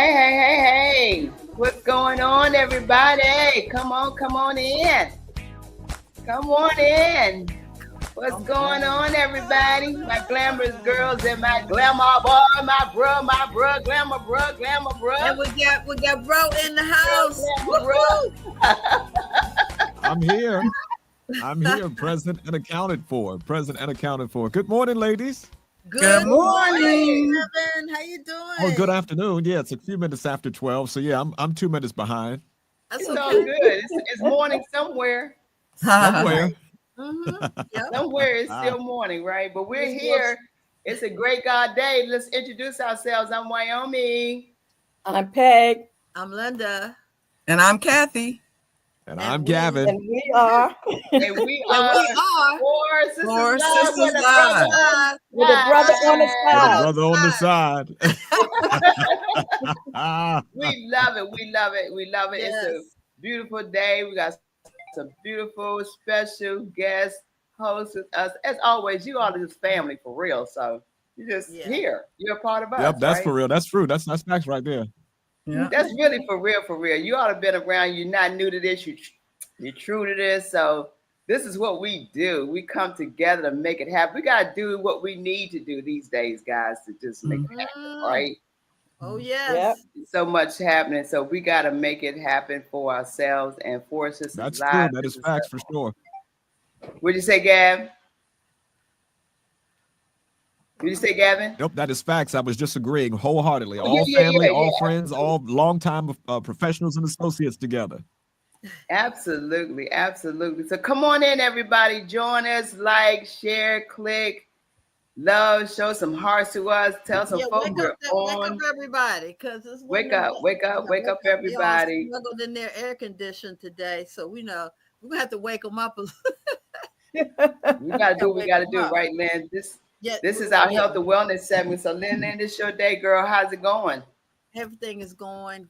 Hey. What's going on, everybody? Come on in. Come on in. What's going on, everybody? My glamorous girls and my glamour boy, my bruh, glamour bruh. And we got bro in the house. I'm here, present and accounted for. Good morning, ladies. Good morning, Evan. How you doing? Oh, good afternoon. Yeah, it's a few minutes after 12, so yeah, I'm 2 minutes behind. It's all good. It's morning somewhere. Somewhere. Yep. Somewhere it's still morning, right? But we're here. It's a great God day. Let's introduce ourselves. I'm Wyoming. I'm Peg. I'm Linda. And I'm Kathy. And I'm Gavin. And we are. And we are 4 Sisters Live. With a brother on the side. Brother on the side. We love it. Yes. It's a beautiful day. We got some beautiful special guest hosts with us. As always, you all are just family for real. So you're just here. You're a part of us. Yep, that's right? for real. That's true. That's facts right there. Yeah. That's really for real. You all have been around. You're not new to this. You're true to this. So this is what we do. We come together to make it happen. We got to do what we need to do these days, guys, to just make it happen, right? Oh, yes. Yep. So much happening. So we got to make it happen for ourselves and 4SistersLIVE. That's true. That is facts for sure. What'd you say, Gab? Did you say, Gavin? Nope, that is facts. I was just agreeing wholeheartedly. All family, all friends, all longtime professionals and associates together. Absolutely. So come on in, everybody. Join us, like, share, click, love, show some hearts to us. Tell some folks we're on. Wake up, everybody, because it's Wake up, everybody. They all snuggled in their air conditioned today, so we know we're gonna have to wake them up a little. We gotta do what we gotta do, right, Lynn? This is our health and wellness segment. So, Lynn, this your day, girl. How's it going? Everything is growing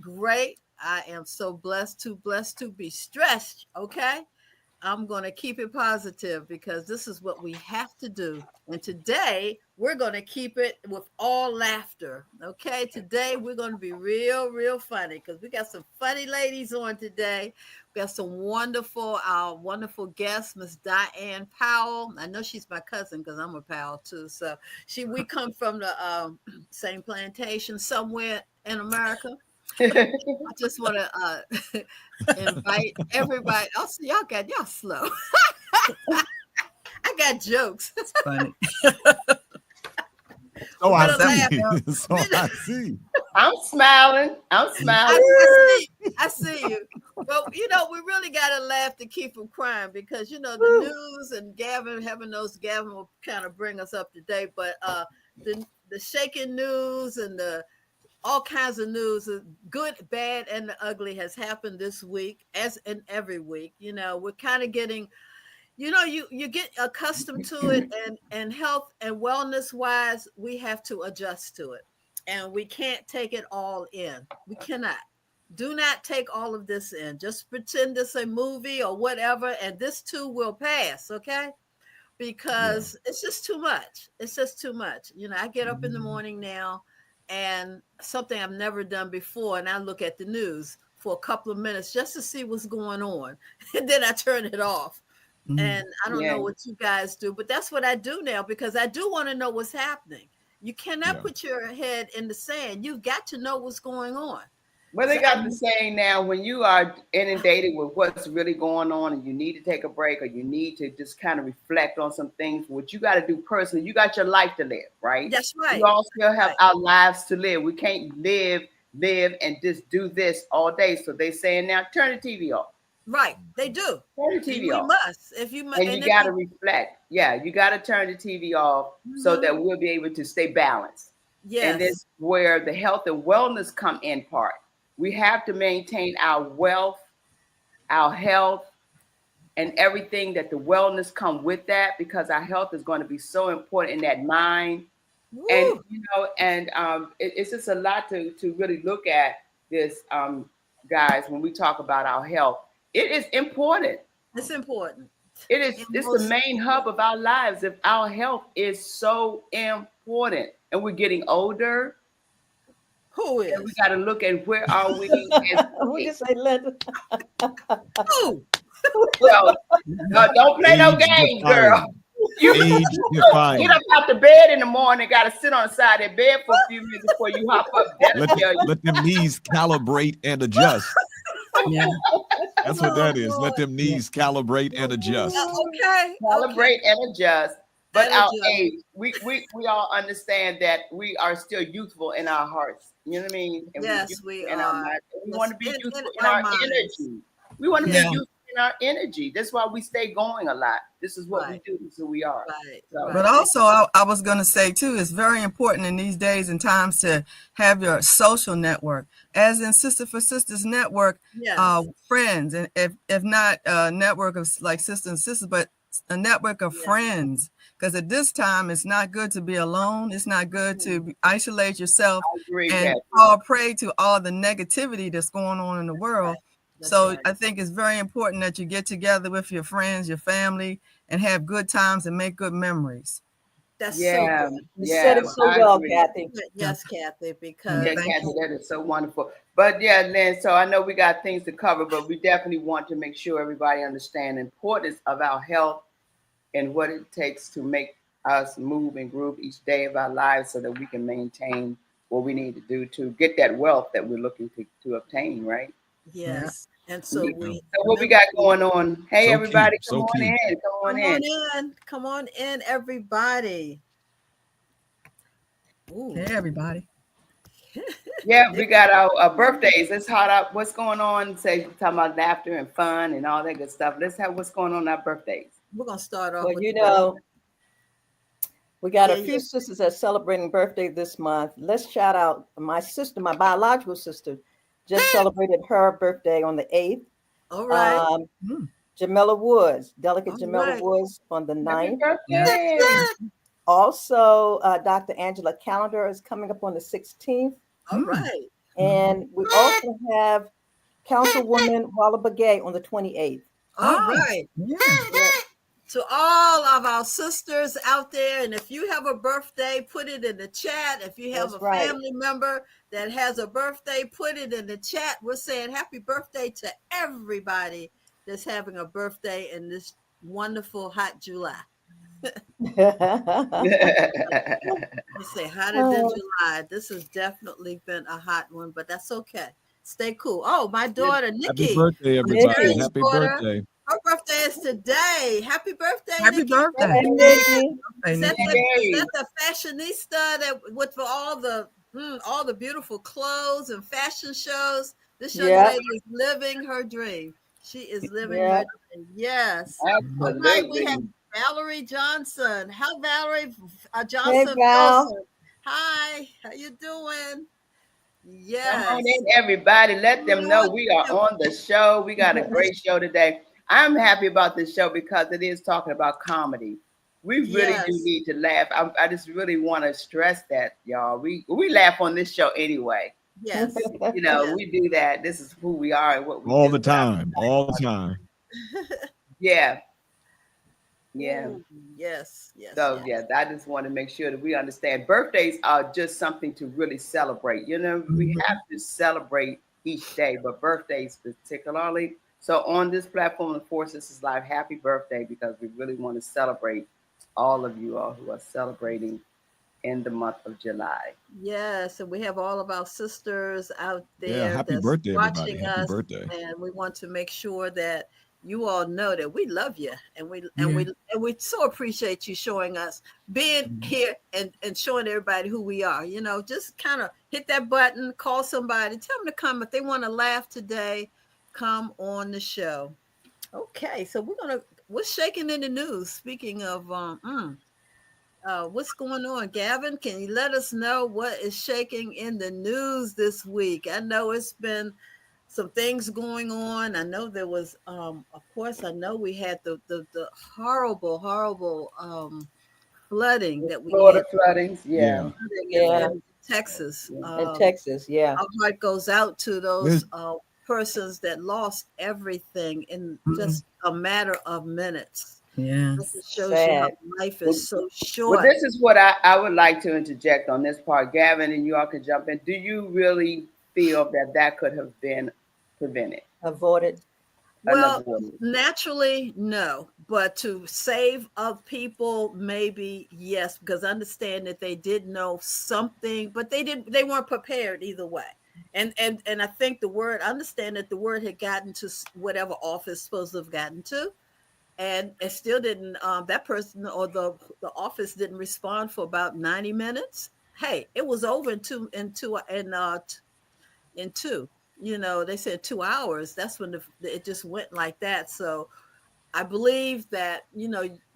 great. I am so blessed to be stressed. Okay. I'm going to keep it positive because this is what we have to do. And today we're going to keep it with all laughter. Okay. Today we're going to be real funny because we got some funny ladies on today. We got some wonderful guests, Miss Diane Powell. I know she's my cousin because I'm a Powell too. So we come from the same plantation somewhere in America. I just want to invite everybody. Also, y'all slow. I got jokes. It's funny. Oh, I see. I'm smiling. I see you. But, we really got to laugh to keep from crying because, the news and Gavin will kind of bring us up to date. But the shaking news and all kinds of news, good, bad, and the ugly has happened this week, as in every week. We're kind of getting, you get accustomed to it, and health and wellness wise, we have to adjust to it. And we can't take it all in. We cannot. Do not take all of this in. Just pretend it's a movie or whatever, and this too will pass, okay? Because it's just too much. I get up in the morning now, and something I've never done before, and I look at the news for a couple of minutes just to see what's going on, and then I turn it off. And I don't know what you guys do, but that's what I do now because I do want to know what's happening. You cannot put your head in the sand. You've got to know what's going on. Well, they got the saying now, when you are inundated with what's really going on and you need to take a break or you need to just kind of reflect on some things, what you got to do personally, you got your life to live, right? That's right. We all still have our lives to live. We can't live and just do this all day. So they saying now, turn the TV off. Right. They do. Turn the TV off. You must. And you got to reflect. Yeah, you got to turn the TV off so that we'll be able to stay balanced. Yes. And this is where the health and wellness come in part. We have to maintain our wealth, our health, and everything that the wellness come with that, because our health is going to be so important in that mind. Woo. And it's just a lot to really look at this, guys, when we talk about our health. It is important. It's important. It's the main hub of our lives. If our health is so important and we're getting older, Who And we is? got to look at where are we. Who just say Linda? Who? So, don't play no Age games, girl. defying. You Age get defying. up out the bed in the morning, got to sit on the side of the bed for a few minutes before you hop up. Let them knees calibrate and adjust. Yeah. That's what that is. Let them knees calibrate and adjust. Okay. Celebrate and adjust. But And our adjust. age, we all understand that we are still youthful in our hearts. You know what I mean? And Yes, we in our are. minds. We Yes, want to be in youthful in our our minds. energy. We want to be Yeah. youthful in our energy. That's why we stay going a lot. This is what Right. we do. This is who we are. Right. So, Right. But also, I was going to say too, it's very important in these days and times to have your social network, as in Sister for Sisters Network, Yes. friends, and if not a network of like sisters and sisters, but a network of Yeah. friends. Because at this time, it's not good to be alone. It's not good to isolate yourself I agree, and Kathy. fall prey to all the negativity that's going on in the world. That's So right. I think it's very important that you get together with your friends, your family, and have good times and make good memories. That's Yeah, so good. You said it so I well, agree. Kathy. Yes, Kathy, because Yeah, Thank Kathy, that is so wonderful. But yeah, Lynn, so I know we got things to cover, but we definitely want to make sure everybody understands the importance of our health and what it takes to make us move and groove each day of our lives so that we can maintain what we need to do to get that wealth that we're looking to obtain, right? yes. And so Yeah. we So what we got going on? Hey, So everybody, cute, come so on cute. in. Come on in. Come on in, everybody. Ooh. Hey, everybody. Yeah, we got our birthdays. Let's hot up. What's going on? Say, talking about laughter and fun and all that good stuff. Let's have what's going on our birthdays. We're gonna start off Well, with you the know, we got Yeah, a few yeah. sisters that are celebrating birthday this month. Let's shout out my sister, my biological sister, just celebrated her birthday on the 8th. All right. Jamila Woods, Delegate All Jamila right. Woods on the Happy 9th. birthday. Also, Dr. Angela Calendar is coming up on the 16th. All right. And we also have Councilwoman Walla Bagay on the 28th. All right. Yeah. To all of our sisters out there, and if you have a birthday, put it in the chat. If you have That's a right. family member that has a birthday, put it in the chat. We're saying happy birthday to everybody that's having a birthday in this wonderful hot July. Let's say hotter than July. This has definitely been a hot one, but that's okay. Stay cool. Oh, my daughter Happy Nikki. birthday, everybody. Nikki. Happy Daughter. birthday. Her birthday is today. Happy birthday, Happy Nikki. birthday. Hey, Nikki. Hey, Is that, Nikki. the fashionista that with for all the beautiful clothes and fashion shows? This young Yeah. lady is living her dream. She is living Yeah. her dream. Yes. All right, we Absolutely. have Valerie Johnson. How Valerie Johnson? Hey, Val. Wilson. Hi. How you doing? Come Yes. on in, everybody. Let them know we are on the show. We got a great show today. I'm happy about this show because it is talking about comedy. We really do Yes. need to laugh. I just really want to stress that, y'all. We laugh on this show anyway. Yes. You know, Yes. we do that. This is who we are and what we All do. the time. All the time. Yeah. Yeah. Ooh, yes. Yes. So yes. yeah, I just want to make sure that we understand birthdays are just something to really celebrate. You know, we have to celebrate each day, but birthdays particularly. So on this platform, the 4SistersLIVE, happy birthday, because we really want to celebrate all of you all who are celebrating in the month of July. Yes, and we have all of our sisters out there Yeah, happy that's birthday, everybody. watching Happy us, birthday. and we want to make sure that you all know that we love you, and we so appreciate you showing us being here and showing everybody who we are. You know, just kind of hit that button, call somebody, tell them to come if they want to laugh today. Come on the show. Okay, so what's shaking in the news? Speaking of what's going on, Gavin? Can you let us know what is shaking in the news this week? I know it's been some things going on. I know there was, of course, I know we had the horrible flooding that we Florida had floodings, yeah. in Texas. In Texas, yeah. Our heart goes out to those persons that lost everything in just a matter of minutes. Yes. It shows you how Sad. life is so Well, short. this is what I would like to interject on this part. Gavin, and you all can jump in. Do you really feel that that could have been prevented? Avoided. Well, naturally, no. But to save of people, maybe yes, because I understand that they did know something, but they weren't prepared either way. And I think I understand that the word had gotten to whatever office it's supposed to have gotten to. And it still didn't, that person or the office didn't respond for about 90 minutes. Hey, it was over in two. They said 2 hours. That's when it just went like that. So I believe that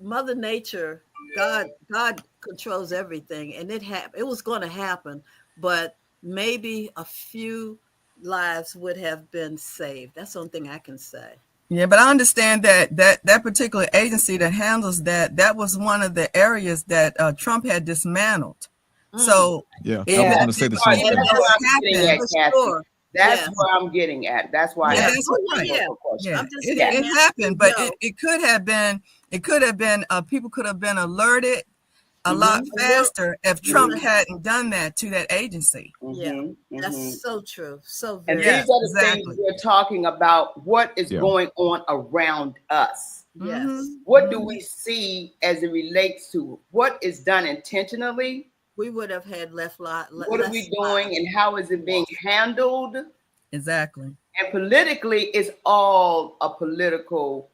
Mother Nature, God controls everything, and it was going to happen, but maybe a few lives would have been saved. That's the only thing I can say. Yeah, but I understand that particular agency that handles that was one of the areas that Trump had dismantled. So I was going to say the same thing. That's what I'm getting at, Kathy. Sure. That's what I'm getting at. That's why. Yeah, I that's right. Yeah, I'm just saying it happened, but it could have been. It could have been. People could have been alerted a lot faster if Trump hadn't done that to that agency. Yeah, that's so true. So and very. these are the things we're talking about. What is going on around us? Yes. What do we see as it relates to what is done intentionally? We would have had what are we doing and how is it being handled? Exactly. And politically, it's all a political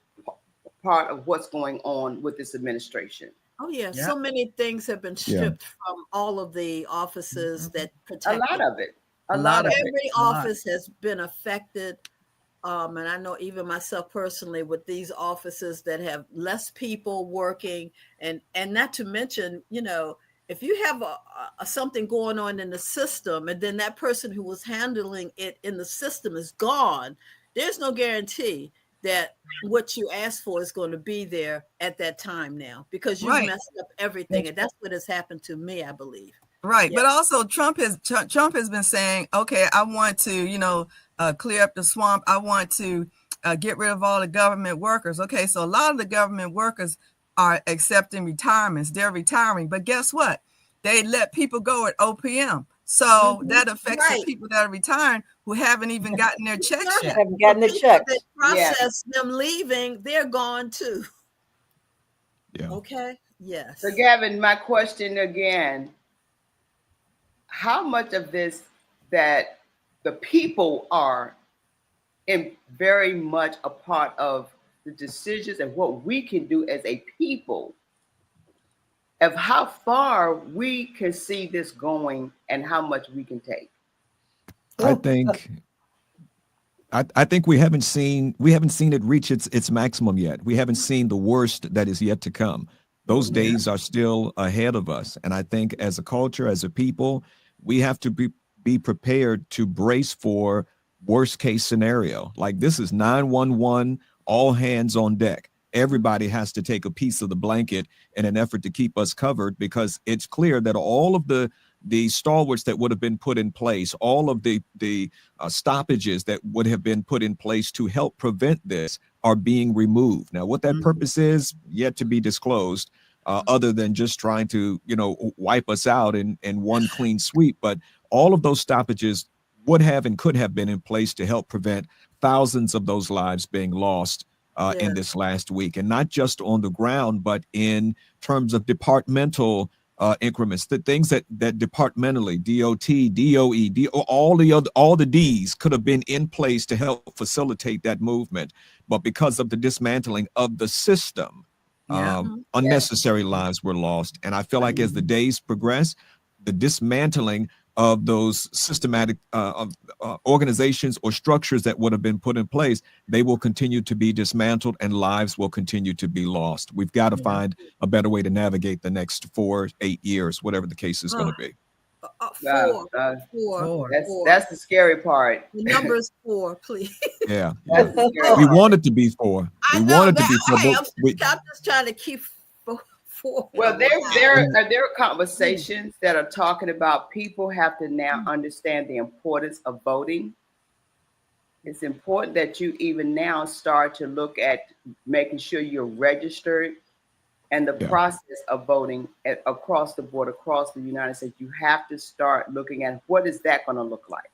part of what's going on with this administration. Oh yeah, so many things have been stripped from all of the offices that protect. A lot of it. Every office has been affected. And I know even myself personally with these offices that have less people working, and not to mention, if you have a something going on in the system and then that person who was handling it in the system is gone, there's no guarantee that what you asked for is going to be there at that time now, because you messed up everything. And that's what has happened to me, I believe. Right. Yeah. But also Trump has been saying, okay, I want to, clear up the swamp. I want to get rid of all the government workers. Okay. So a lot of the government workers are accepting retirements. They're retiring. But guess what? They let people go at OPM. So that affects the people that are retiring who haven't even gotten their checks yet. Haven't gotten the checks. That process them leaving, they're gone too. Yeah. Okay. Yes. So Gavin, my question again, how much of this that the people are in very much a part of the decisions and what we can do as a people, of how far we can see this going and how much we can take? I think we haven't seen it reach its maximum yet. We haven't seen the worst that is yet to come. Those days are still ahead of us. And I think as a culture, as a people, we have to be prepared to brace for worst case scenario. Like this is 911, all hands on deck. Everybody has to take a piece of the blanket in an effort to keep us covered, because it's clear that all of the stalwarts that would have been put in place, all of the stoppages that would have been put in place to help prevent this are being removed. Now, what that purpose is yet to be disclosed, other than just trying to, wipe us out in one clean sweep. But all of those stoppages would have and could have been in place to help prevent thousands of those lives being lost in this last week, and not just on the ground, but in terms of departmental increments, the things that departmentally, DOT, DOE, all the Ds could have been in place to help facilitate that movement. But because of the dismantling of the system, unnecessary lives were lost. And I feel like as the days progress, the dismantling of those systematic organizations or structures that would have been put in place, they will continue to be dismantled and lives will continue to be lost. We've got to find a better way to navigate the next 4-8 years, whatever the case is going to be. Four. That's the scary part. The number is 4, please. Yeah. We want it to be 4. We want it to be 4. I'm just trying to keep 4. Well, there are conversations that are talking about people have to now understand the importance of voting. It's important that you even now start to look at making sure you're registered, and the Yeah. process of voting across the board, across the United States. You have to start looking at what is that going to look like,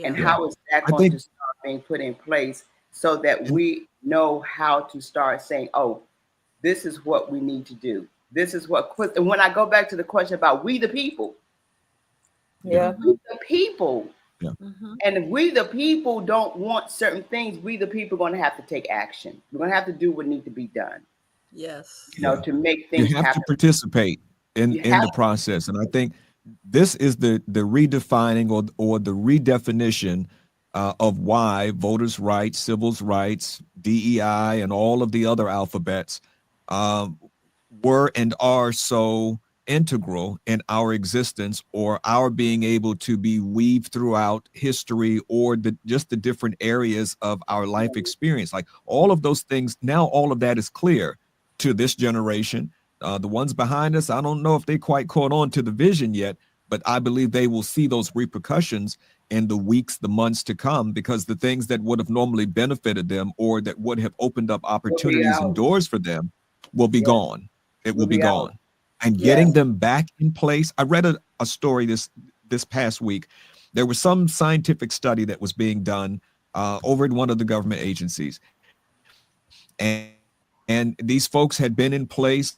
and Yeah. how is that I going think to start being put in place so that we know how to start saying, oh, this is what we need to do. This is what, and when I go back to the question about we the people, Yeah. we the people, Yeah. Mhm. and if we the people don't want certain things, we the people are going to have to take action. We're going to have to do what needs to be done, Yes. Yeah. to make You things have to happen. participate You in have the process. And I think this is the redefining or the redefinition of why voters' rights, civil rights, DEI, and all of the other alphabets um, were and are so integral in our existence, or our being able to be weaved throughout history, or just the different areas of our life experience. Like all of those things, now all of that is clear to this generation. The ones behind us, I don't know if they quite caught on to the vision yet, but I believe they will see those repercussions in the weeks, the months to come, because the things that would have normally benefited them or that would have opened up will be opportunities and out. doors for them will be Yes, gone. It will will be be out. gone. And getting Yes. them back in place. I read a story this past week. There was some scientific study that was being done over in one of the government agencies. And these folks had been in place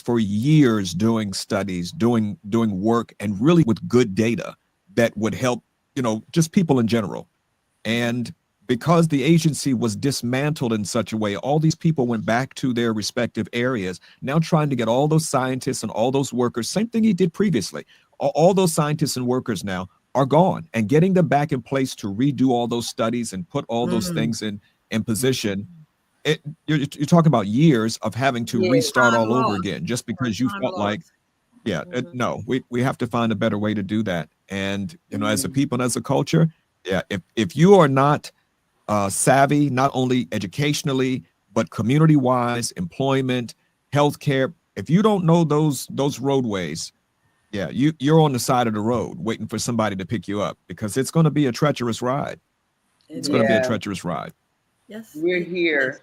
for years doing studies, doing work, and really with good data that would help, just people in general. And because the agency was dismantled in such a way, all these people went back to their respective areas, now trying to get all those scientists and all those workers, same thing he did previously. All those scientists and workers now are gone, and getting them back in place to redo all those studies and put all those things in position. You're talking about years of having to Yeah. restart Time all over lost. again just Or because you time felt like, lost. yeah, Mhm. no, we have to find a better way to do that. And as a Mm. people and as a culture, yeah, if you are not savvy, not only educationally but community wise, employment, healthcare, if you don't know those roadways, yeah, you're on the side of the road waiting for somebody to pick you up, because it's going to be a treacherous ride. It It's going to be a is. Yeah, treacherous ride. Yes, we're it is. here.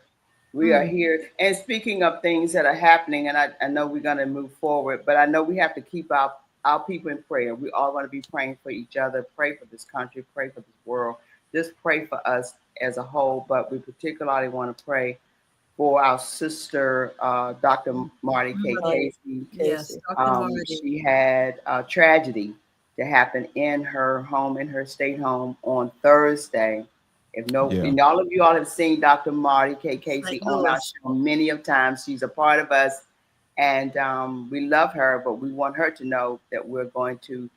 We are Mm. here. And speaking of things that are happening, and I know we're going to move forward, but I know we have to keep our people in prayer. We all want to be praying for each other, pray for this country, pray for this world, just pray for us as a whole. But we particularly want to pray for our sister, Dr. Marty K. Marty. Casey. Yes, Casey. Dr. Marty. She had a tragedy to happen in her home, in her state home on Thursday. If no, Yeah. and all of you all have seen Dr. Marty K. Casey St. on our Louis. show many of times. She's a part of us, and we love her, but we want her to know that we're going to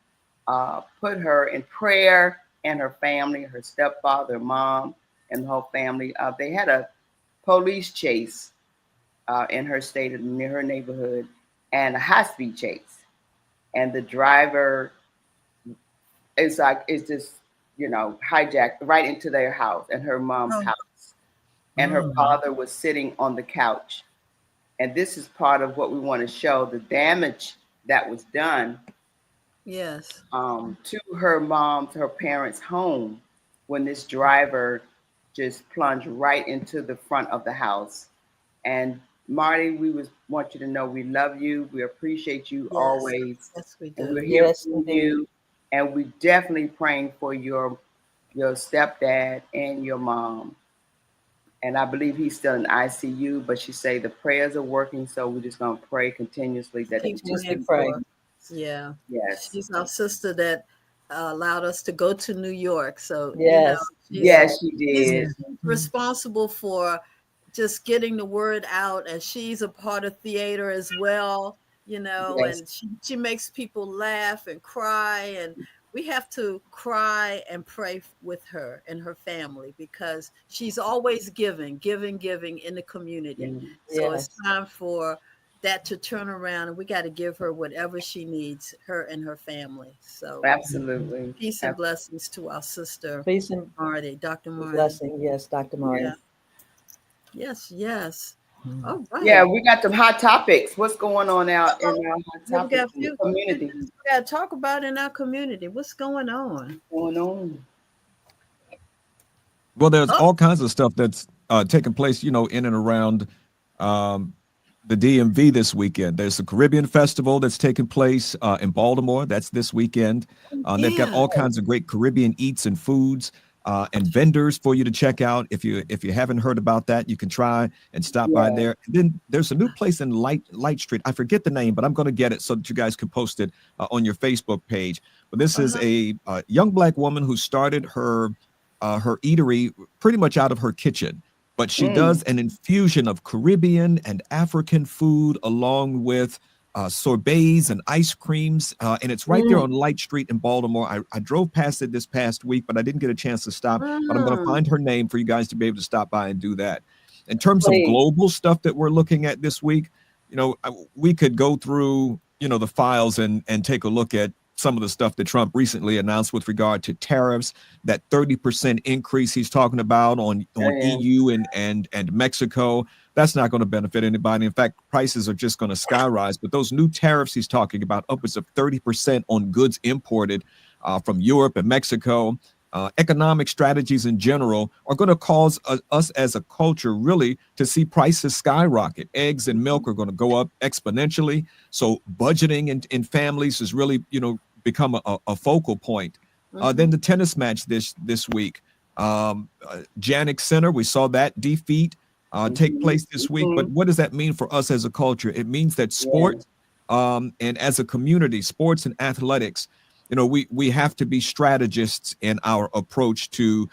put her in prayer, and her family, her stepfather, mom, and the whole family. They had a police chase in her state, near her neighborhood, and a high-speed chase. And the driver is just, hijacked right into their house and her mom's Oh. house. And her father was sitting on the couch. And this is part of what we want to show, the damage that was done Yes. to her parents' home, when this driver just plunged right into the front of the house. And Marty, want you to know we love you. We appreciate you Yes. always. Yes, we And do. we're here Yes, for indeed. you. And we definitely praying for your stepdad and your mom. And I believe he's still in ICU, but she say the prayers are working, so we're just gonna pray continuously that Keep it just Continue praying to pray. for. Yeah. yes. She's our sister that allowed us to go to New York. So, Yes. she's, Yes, she she's did. responsible for just getting the word out, and she's a part of theater as well, Yes. and she makes people laugh and cry, and we have to cry and pray with her and her family, because she's always giving in the community. Mm. So it's Yes. time for that to turn around, and we got to give her whatever she needs, her and her family. So Absolutely. peace and blessings to our sister Peace and Marty, Dr. Marty. blessing. Yes, Dr. Marty. Yeah. Yes. All right. Yeah, we got some hot topics. What's going on out in our hot Yeah, we got topics in the community? we got to talk about in our community. What's going on? What's going on? Well, there's Oh, all kinds of stuff that's taking place, you know, in and around um, the DMV this weekend. There's the Caribbean Festival that's taking place in Baltimore. That's this weekend. They've got yeah. all kinds of great Caribbean eats and foods and vendors for you to check out. If you haven't heard about that, you can try and stop by Yeah. there. And then there's a new place in Light Street. I forget the name, but I'm going to get it so that you guys can post it on your Facebook page. But this is a young Black woman who started her eatery pretty much out of her kitchen. But she does an infusion of Caribbean and African food along with sorbets and ice creams. And it's right there on Light Street in Baltimore. I drove past it this past week, but I didn't get a chance to stop. But I'm going to find her name for you guys to be able to stop by and do that. In terms of Please. global stuff that we're looking at this week, you know, we could go through, you know, the files and take a look at some of the stuff that Trump recently announced with regard to tariffs, that 30% increase he's talking about on EU and Mexico. That's not going to benefit anybody. In fact, prices are just going to skyrise. But those new tariffs he's talking about, upwards of 30% on goods imported from Europe and Mexico, economic strategies in general are going to cause us as a culture really to see prices skyrocket. Eggs and milk are going to go up exponentially. So budgeting in families has really, you know, become a focal point. Then the tennis match this week. Janik Center, we saw that defeat take place this week. But what does that mean for us as a culture? It means that sports and as a community, sports and athletics, you know, we have to be strategists in our approach to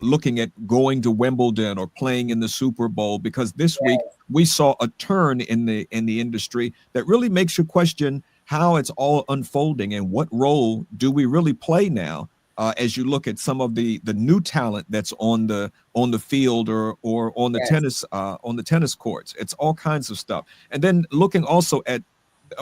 looking at going to Wimbledon or playing in the Super Bowl, because this week we saw a turn in the industry that really makes you question how it's all unfolding and what role do we really play now as you look at some of the new talent that's on the field or on the tennis courts. It's all kinds of stuff. And then looking also at,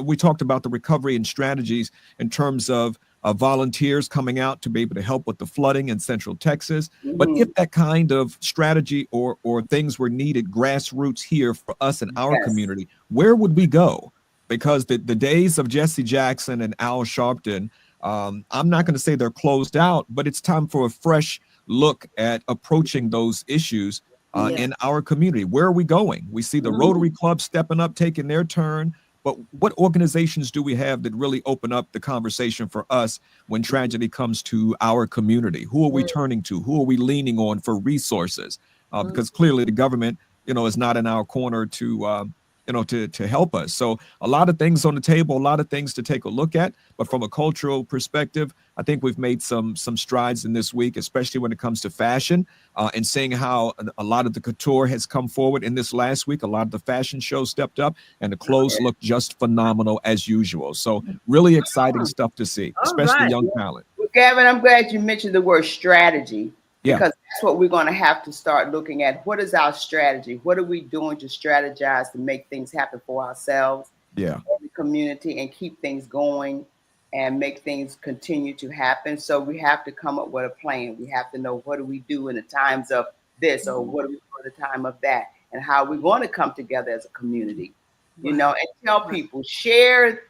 we talked about the recovery and strategies in terms of volunteers coming out to be able to help with the flooding in Central Texas. But if that kind of strategy or things were needed grassroots here for us in our community, where would we go? Because the days of Jesse Jackson and Al Sharpton, I'm not going to say they're closed out, but it's time for a fresh look at approaching those issues in our community. Where are we going? We see the Rotary Club stepping up, taking their turn. But what organizations do we have that really open up the conversation for us when tragedy comes to our community? Who are we turning to? Who are we leaning on for resources? Because clearly the government, you know, is not in our corner to, you know, to help us. So a lot of things on the table, a lot of things to take a look at. But from a cultural perspective, I think we've made some strides in this week, especially when it comes to fashion and seeing how a lot of the couture has come forward in this last week. A lot of the fashion shows stepped up and the clothes look just phenomenal as usual. So really exciting stuff to see, especially young talent. Well, Gavin, I'm glad you mentioned the word strategy, because that's what we're going to have to start looking at. What is our strategy? What are we doing to strategize to make things happen for ourselves, the community, and keep things going and make things continue to happen? So we have to come up with a plan. We have to know, what do we do in the times of this, or what do we do in the time of that, and how we want to come together as a community, you know, and tell people, share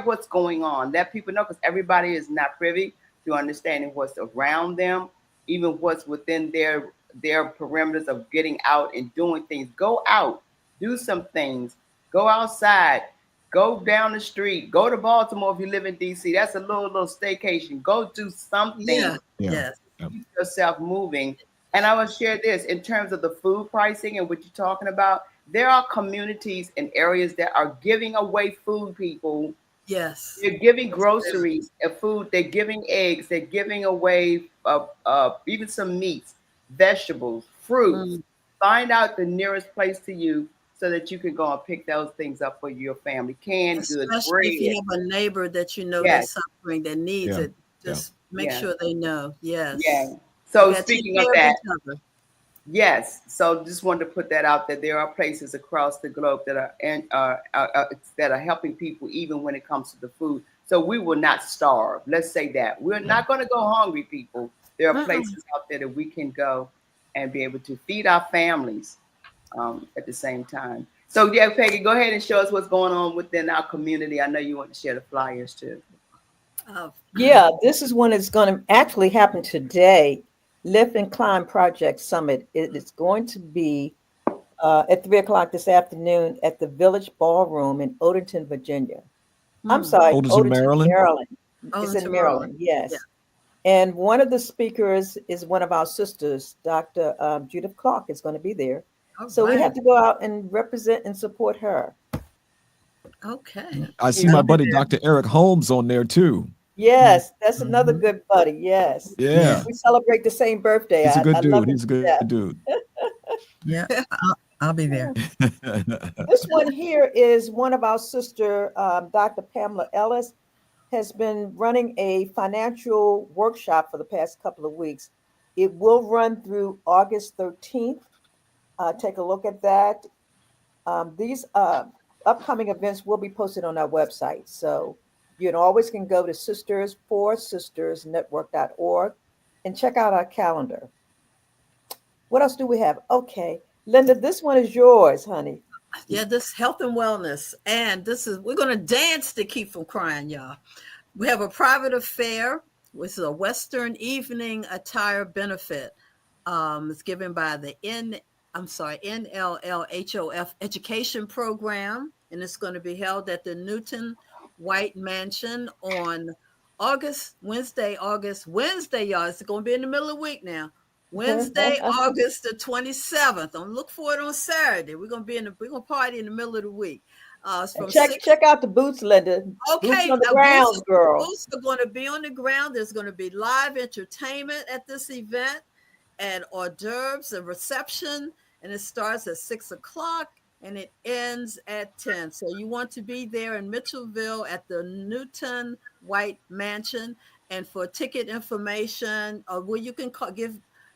what's going on. Let people know, because everybody is not privy to understanding what's around them, even what's within their perimeters of getting out and doing things. Go out, do some things, go outside, go down the street, go to Baltimore if you live in DC. That's a little staycation. Go do something. Keep yourself moving. And I will share this in terms of the food pricing and what you're talking about. There are communities and areas that are giving away food, people. Yes. They're giving groceries and food. They're giving eggs. They're giving away even some meats, vegetables, fruits. Find out the nearest place to you so that you can go and pick those things up for your family. Canned goods, especially bread. if you have a neighbor that you know that's suffering, that needs it. Just make sure they know. So speaking of that, so just wanted to put that out, that there are places across the globe that are helping people even when it comes to the food. So we will not starve. Let's say that. We're not going to go hungry, people. There are places out there that we can go and be able to feed our families at the same time. So Peggy, go ahead and show us what's going on within our community. I know you want to share the flyers too. Yeah, this is one that's going to actually happen today. Lift and Climb Project Summit. It is going to be at 3 o'clock this afternoon at the Village Ballroom in Odenton, Virginia. I'm sorry, Odenton, Maryland. Maryland. It's Odenton, in Maryland, yes. Yeah. And one of the speakers is one of our sisters, Dr. Judith Clark, is going to be there. All So we right. have to go out and represent and support her. Okay. I see my buddy Dr. Eric Holmes on there too. Yes, that's another good buddy. Yes. Yeah. We celebrate the same birthday. He's a good I dude. love him He's a to good death. dude. Yeah, I'll be there. This one here is one of our sister, Dr. Pamela Ellis, has been running a financial workshop for the past couple of weeks. It will run through August 13th. Take a look at that. These upcoming events will be posted on our website. So you always can go to 4SistersNetwork.org and check out our calendar. What else do we have? Okay, Linda, this one is yours, honey. Yeah, this health and wellness. And we're going to dance to keep from crying, y'all. We have a private affair, which is a Western evening attire benefit. It's given by the NLLHOF education program. And it's going to be held at the Newton White Mansion on Wednesday, y'all. It's going to be in the middle of the week now. Wednesday, August the 27th. I'm look for it on Saturday. We're gonna party in the middle of the week. Check out the booths, Linda. Okay, boots on the ground, girl. Booths are going to be on the ground. There's going to be live entertainment at this event, and hors d'oeuvres and reception. And it starts at 6 o'clock and it ends at 10. So you want to be there in Mitchellville at the Newton White Mansion. And for ticket information, you can call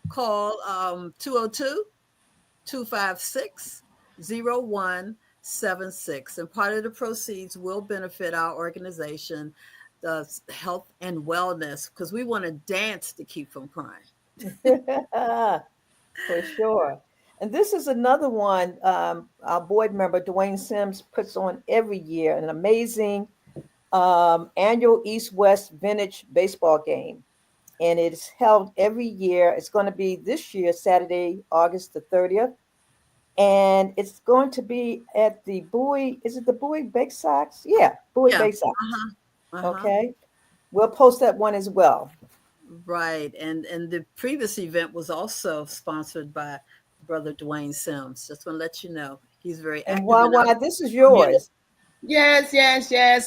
202-256-0176. And part of the proceeds will benefit our organization, the health and wellness, because we want to dance to keep from crying. For sure. And this is another one our board member, Dwayne Sims, puts on every year, an amazing annual East-West vintage baseball game. And it's held every year. It's going to be this year, Saturday, August the 30th. And it's going to be at the Bowie, is it the Bowie Bake Sox? Yeah, Bowie Bake Sox. Okay. We'll post that one as well. Right. And the previous event was also sponsored by Brother Dwayne Sims. Just want to let you know. He's very active. And why this is yours. Yes.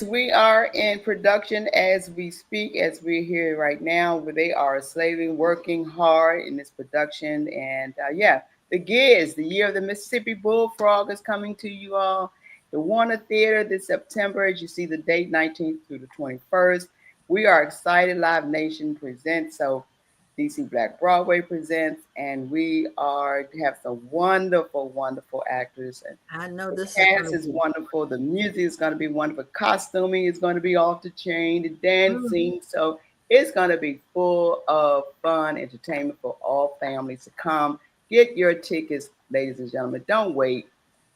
We are in production as we speak, as we're here right now, where they are slaving, working hard in this production. And the Giz, the Year of the Mississippi Bullfrog, is coming to you all. The Warner Theater this September, as you see the date, 19th through the 21st. We are excited. Live Nation presents. So DC Black Broadway presents, and we have some wonderful, wonderful actors. And I know this cast is wonderful. The music is going to be wonderful. Costuming is going to be off the chain. The dancing. So it's going to be full of fun, entertainment for all families to come. Get your tickets, ladies and gentlemen. Don't wait.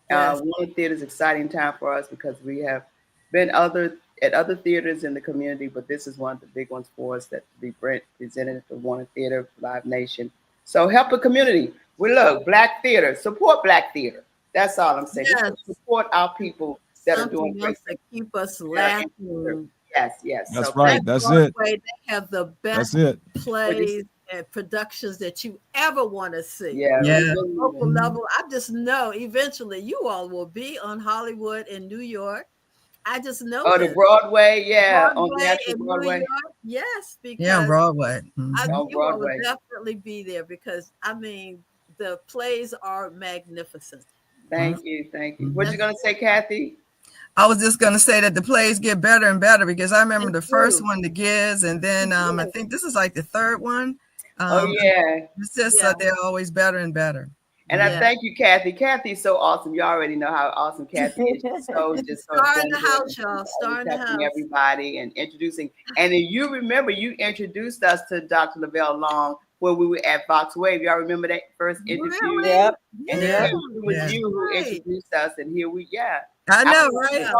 Yes. Warner Theater is an exciting time for us because we have been at other theaters in the community, but this is one of the big ones for us that will be presented at the Warner Theater, Live Nation. So help the community. We look, Black theater, support Black theater. That's all I'm saying. Yes. Support our people that are doing great to keep us laughing. Yes. That's so right. That's it. They have the best plays and productions that you ever want to see. Yeah. Local level. I just know eventually you all will be on Hollywood in New York. I just know. Oh, the Broadway, on the actual Broadway. New York, yes, because Broadway. You will definitely be there because the plays are magnificent. Thank you. What you gonna say, Kathy? I was just gonna say that the plays get better and better because I remember the first one, the Giz, and then I think this is like the third one. It's just they're always better and better. And I thank you, Kathy. Kathy's so awesome. You already know how awesome Kathy is. She's so star in the house, y'all. Star in the house. Everybody and introducing. And then you remember you introduced us to Dr. Lavelle Long when we were at Fox Wave. Y'all remember that first interview? Really? And it was you who introduced us. And here we, I know, right?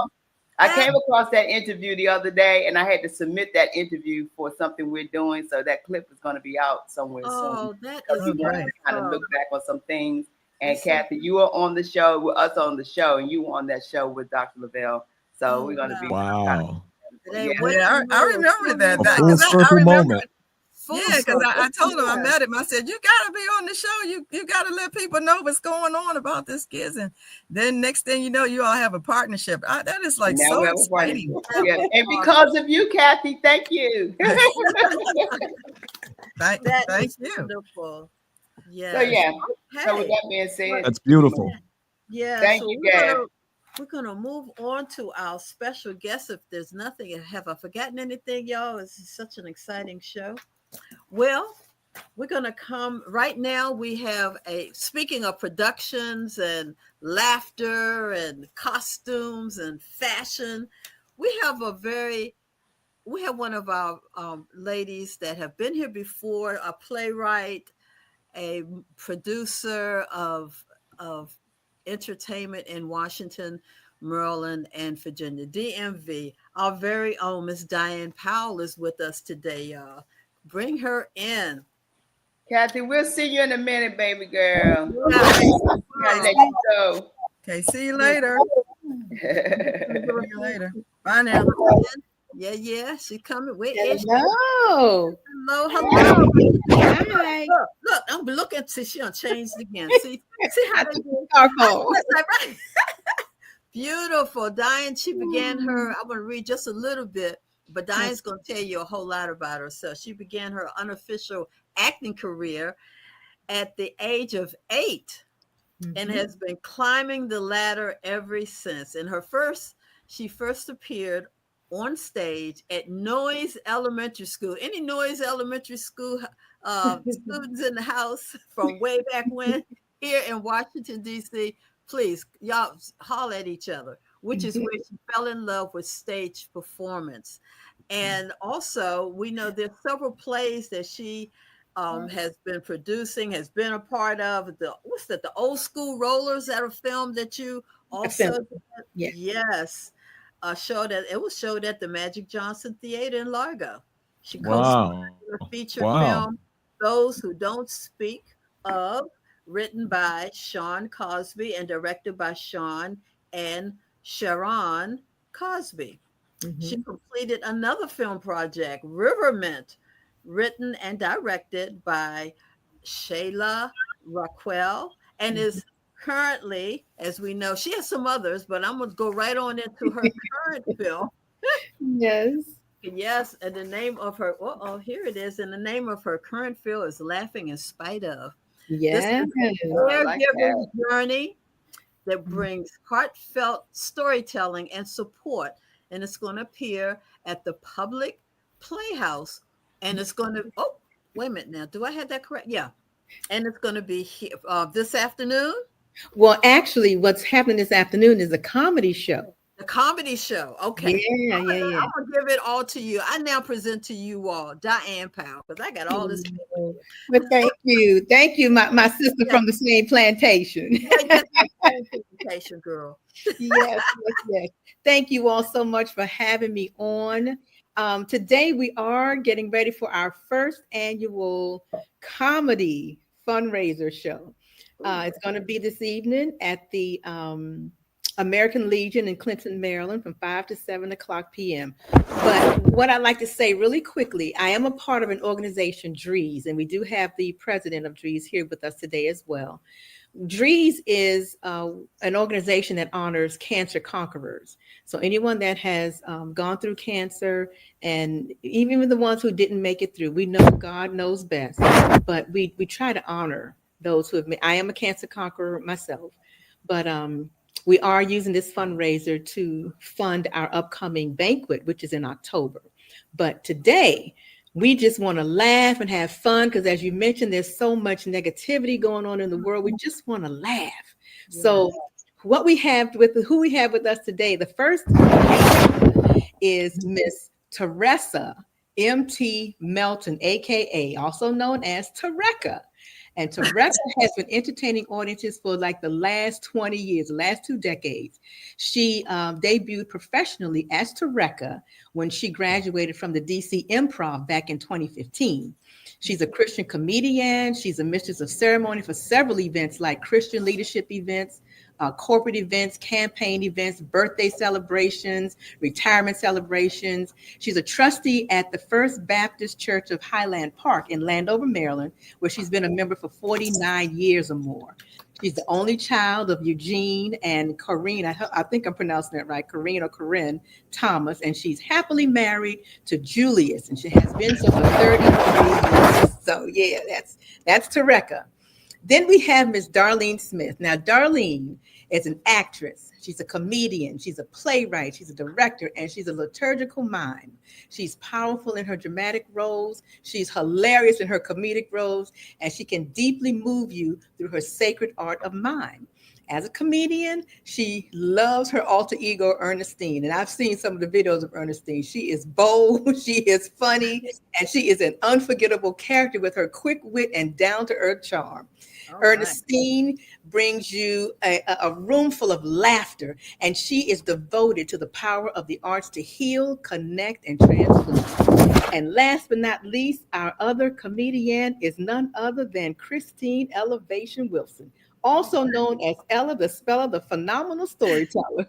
I came across that interview the other day, and I had to submit that interview for something we're doing. So that clip is going to be out somewhere soon. Oh, that Because is we want to great. kind of look back on some things. And That's Kathy, you were on the show with us on the show, and you were on that show with Dr. Lavelle. So Oh, we're going to be Wow. They yeah. went Yeah, I through remember that. A so full Because I circle remember. moment. Full Yeah, because I circle. told him, I met him. I said, you got to be on the show. You got to let people know what's going on about this kids. And then next thing you know, you all have a partnership. That is like And now so we have a exciting. partnership. Yeah. And because of you, Kathy, thank you. Thank That is you. wonderful. Yeah. So yeah. So with Okay. that being said, That's beautiful. Yeah. thank So you, we're Gab. gonna move on to our special guest. If there's nothing, have I forgotten anything, y'all? This is such an exciting show. Well, we're gonna come right now. We have speaking of productions and laughter and costumes and fashion. We have one of our ladies that have been here before, a playwright, a producer of entertainment in Washington, Maryland, and Virginia, DMV. Our very own Miss Diane Powell is with us today, y'all. Bring her in. Kathy, we'll see you in a minute, baby girl. Yeah. Gotta let you go. Okay, see you later. See you later. Bye now. Yeah, she's coming. Where is she? Hello. Hello. Hi. Look, I'm looking to she done changed again. See how they do. Scarfo. That's right. Beautiful. Diane, she began her, I'm going to read just a little bit, but Diane's going to tell you a whole lot about herself. She began her unofficial acting career at the age of 8 and has been climbing the ladder ever since. She first appeared on stage at Noyes Elementary School. Any Noyes Elementary School students in the house from way back when here in Washington, D.C., please, y'all holler at each other, which is where she fell in love with stage performance. And also, we know there's several plays that she has been producing, has been a part of. The Old School Rollers, that a film that you also did? Yes. It was showed at the Magic Johnson Theater in Largo. She co-starred in a feature film, Those Who Don't Speak Of, written by Sean Cosby and directed by Sean and Sharon Cosby. She completed another film project, Rivermint, written and directed by Shayla Raquel, and is currently, as we know, she has some others, but I'm going to go right on into her current film. Yes, and the name of her, here it is, and the name of her current film is Laughing in Spite Of. This is a caregiving journey that brings heartfelt storytelling and support, and it's going to appear at the Public Playhouse, and it's going to, wait a minute now, do I have that correct? Yeah, and it's going to be here this afternoon. Well, actually, what's happening this afternoon is a comedy show. The comedy show. Okay. Yeah. I'm going to give it all to you. I now present to you all Diane Powell, because I got all this. Well, thank you. Thank you, my sister from the same plantation. Plantation girl. Yes. Thank you all so much for having me on. Today, we are getting ready for our first annual comedy fundraiser show. It's going to be this evening at the American Legion in Clinton, Maryland, from 5 to 7 o'clock p.m. But what I'd like to say really quickly, I am a part of an organization, DREES, and we do have the president of DREES here with us today as well. DREES is an organization that honors cancer conquerors. So anyone that has gone through cancer, and even the ones who didn't make it through, we know God knows best, but we try to honor those who have made. I am a cancer conqueror myself, but we are using this fundraiser to fund our upcoming banquet, which is in October. But today, we just want to laugh and have fun because, as you mentioned, there's so much negativity going on in the world. We just want to laugh. Yeah. So who we have with us today, the first is Miss Teresa M.T. Melton, aka also known as Tareka. And Tareka has been entertaining audiences for like the last 20 years, the last 2 decades. She debuted professionally as Tareka when she graduated from the DC Improv back in 2015. She's a Christian comedian. She's a mistress of ceremony for several events like Christian leadership events, corporate events, campaign events, birthday celebrations, retirement celebrations. She's a trustee at the First Baptist Church of Highland Park in Landover, Maryland, where she's been a member for 49 years or more. She's the only child of Eugene and Corinne, I think I'm pronouncing that right, Corinne Thomas, and she's happily married to Julius, and she has been so for 33 years. So yeah, that's Tareka. Then we have Miss Darlene Smith. Now, Darlene is an actress. She's a comedian. She's a playwright. She's a director, and she's a liturgical mime. She's powerful in her dramatic roles. She's hilarious in her comedic roles, and she can deeply move you through her sacred art of mime. As a comedian, she loves her alter ego, Ernestine. And I've seen some of the videos of Ernestine. She is bold, she is funny, and she is an unforgettable character with her quick wit and down-to-earth charm. All Ernestine brings you a room full of laughter, and she is devoted to the power of the arts to heal, connect, and transform. And last but not least, our other comedian is none other than Christine Elevation Wilson, also known as Ella the Speller, the phenomenal storyteller.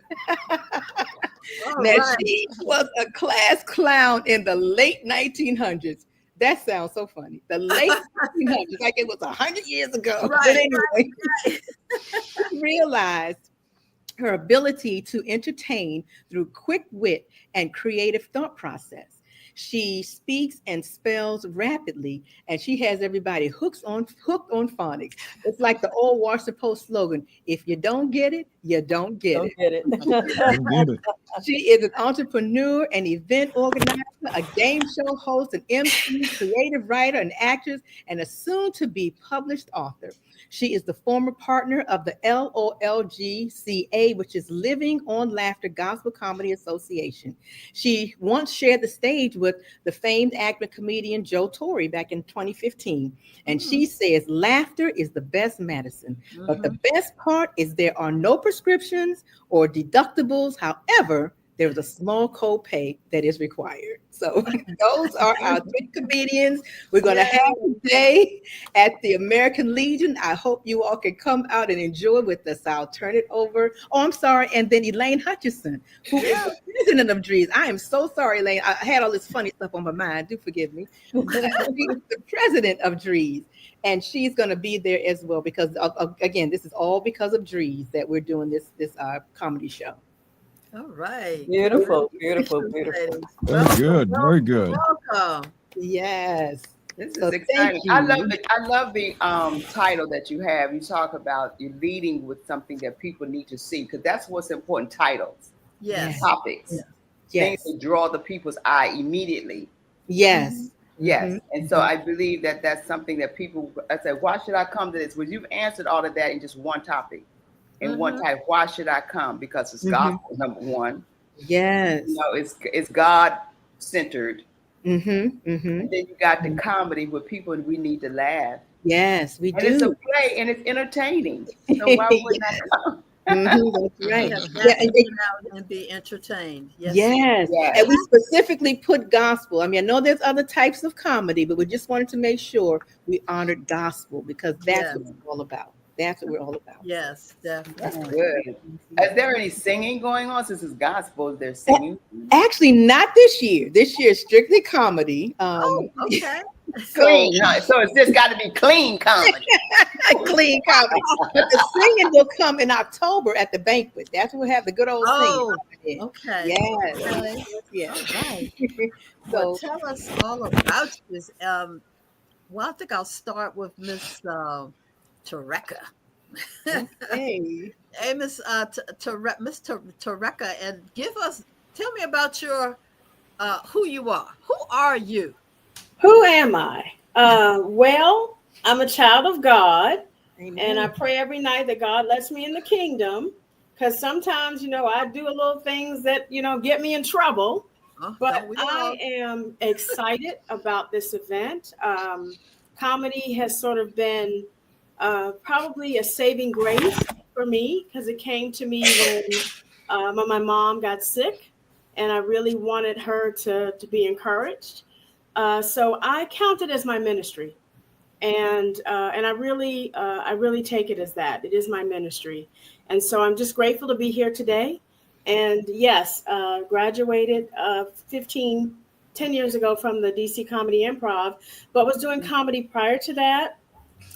Now, she was a class clown in the late 1900s. That sounds so funny. The late 1900s, like it was 100 years ago. Right, but anyway, she realized her ability to entertain through quick wit and creative thought process. She speaks and spells rapidly, and she has everybody hooked on phonics. It's like the old Washington Post slogan: "If you don't get it, you don't get it." She is an entrepreneur, an event organizer, a game show host, an MC, creative writer, an actress, and a soon-to-be published author. She is the former partner of the LOLGCA, which is Living on Laughter Gospel Comedy Association. She once shared the stage with the famed actor comedian Joe Torre back in 2015. And she says, laughter is the best medicine. But the best part is there are no prescriptions or deductibles. However, there's a small copay that is required. So those are our 3 comedians we're going to have today at the American Legion. I hope you all can come out and enjoy with us. I'll turn it over. Oh, I'm sorry. And then Elaine Hutchison, who is the president of Drees. I am so sorry, Elaine. I had all this funny stuff on my mind. Do forgive me. She's the president of Drees. And she's going to be there as well because, again, this is all because of Drees that we're doing this comedy show. All right. Beautiful. Very good. Very good. Welcome. Yes. This is exciting. I love the title that you have. You talk about you leading with something that people need to see, because that's what's important. Titles. Yes. Topics. Yes. Things that draw the people's eye immediately. Yes. Yes. And so I believe that that's something that people, I said, why should I come to this? Well, you've answered all of that in just one topic. In one type, why should I come? Because it's gospel, number one. Yes. You know, it's God centered. And then you got the comedy with people, and we need to laugh. Yes, we do. It's a play and it's entertaining. So why wouldn't I come? That's right. And be entertained. Yes. And we specifically put gospel. I mean, I know there's other types of comedy, but we just wanted to make sure we honored gospel because that's what it's all about. That's what we're all about. Yes, definitely. That's good. Is there any singing going on? Since it's gospel, is there singing? Actually, not this year. This year is strictly comedy. Okay. Clean. So it's just got to be clean comedy. Clean comedy. But the singing will come in October at the banquet. That's when we have the good old singing. Okay. Yes. Okay. Yeah. Right. Well, tell us all about this. Well, I think I'll start with Miss Tareka. Hey, Miss Tareka, and tell me about your who you are. Who are you? Who am I? Well, I'm a child of God. amen. And I pray every night that God lets me in the kingdom, because sometimes, I do a little things that, get me in trouble. But I am excited about this event. Comedy has sort of been probably a saving grace for me because it came to me when my mom got sick, and I really wanted her to be encouraged. So I count it as my ministry, and I really take it as that. It is my ministry, and so I'm just grateful to be here today. And yes, graduated 10 years ago from the DC Comedy Improv, but was doing comedy prior to that,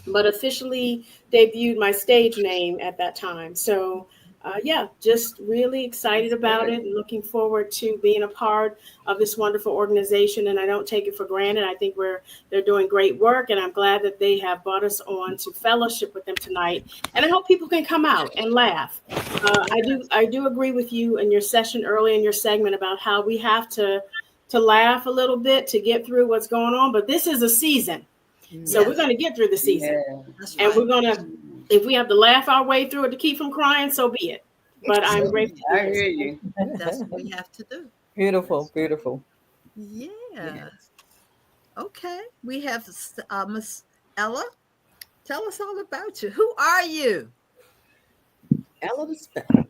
but officially debuted my stage name at that time. So yeah, just really excited about it and looking forward to being a part of this wonderful organization. And I don't take it for granted. I think they're doing great work, and I'm glad that they have brought us on to fellowship with them tonight. And I hope people can come out and laugh. I do agree with you in your session early in your segment about how we have to laugh a little bit to get through what's going on. But this is a season. So we're going to get through the season, and we're going to, if we have to laugh our way through it to keep from crying, so be it. But I'm grateful. I hear you. That's what we have to do. Beautiful, beautiful. Yeah. Okay. We have Miss Ella. Tell us all about you. Who are you? Ella the Speller.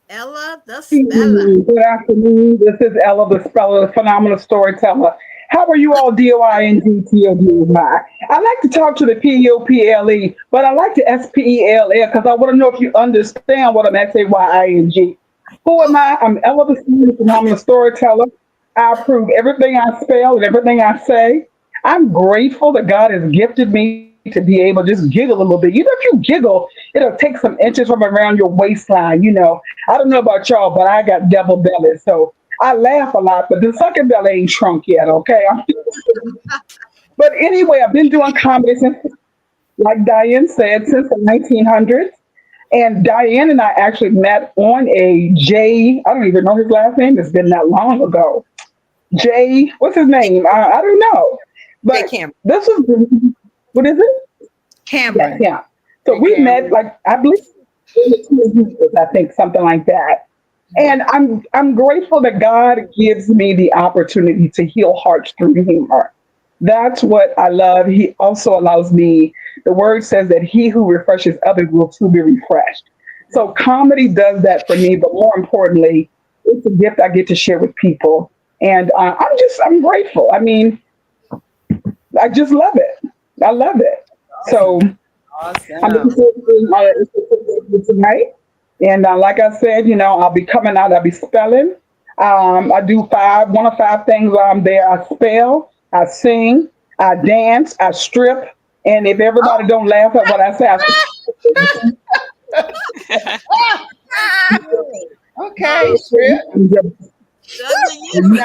Ella the Speller. Good afternoon. This is Ella the Speller, the phenomenal storyteller. How are you all, DOINGTODY? I like to talk to the POPLE, but I like the SPELL because I want to know if you understand what I'm SAYING. Who am I? I'm Ella the Speller, the phenomenal storyteller. I approve everything I spell and everything I say. I'm grateful that God has gifted me to be able to just giggle a little bit. You know, if you giggle, it'll take some inches from around your waistline. You know, I don't know about y'all, but I got devil belly, so I laugh a lot, but the second belly ain't shrunk yet, okay? But anyway, I've been doing comedy since, like Diane said, since the 1900s. And Diane and I actually met on I don't even know his last name. It's been that long ago. What's his name? I don't know. But this was, what is it? Cameron. Yeah. So we met, like, I believe, I think something like that. And I'm grateful that God gives me the opportunity to heal hearts through humor. That's what I love. He also allows me, the word says that he who refreshes others will too be refreshed. So comedy does that for me, but more importantly, it's a gift I get to share with people. And I'm grateful. I mean, I just love it. I love it. So I'm looking forward to tonight. And like I said, you know, I'll be coming out, I'll be spelling. I do one of five things while I'm there. I spell, I sing, I dance, I strip. And if everybody don't laugh at what I say, Okay, strip.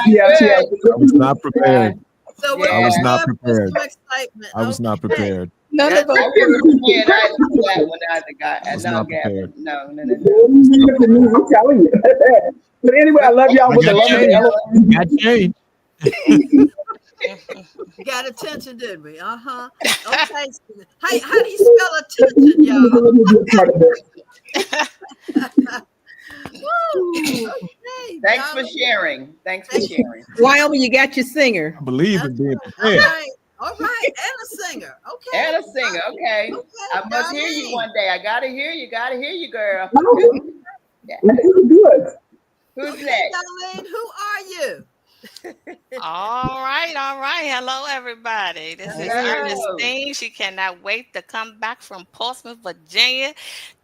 Yes. I was not prepared. So I was not prepared. Excitement. I was not prepared. None of us. I was not prepared. No. I'm telling you. But anyway, I love y'all with the love of the Got change. Got attention, didn't we? Okay. How do you spell attention, y'all? Okay, Thanks for sharing. Wyoming, you got your singer. I believe in being prepared. All right. And a singer. Okay. Okay. I must hear you one day. I gotta hear you, girl. Yeah. Good. Who's next? Darlene, who are you? All right. Hello, everybody. This is Ernestine. She cannot wait to come back from Portsmouth, Virginia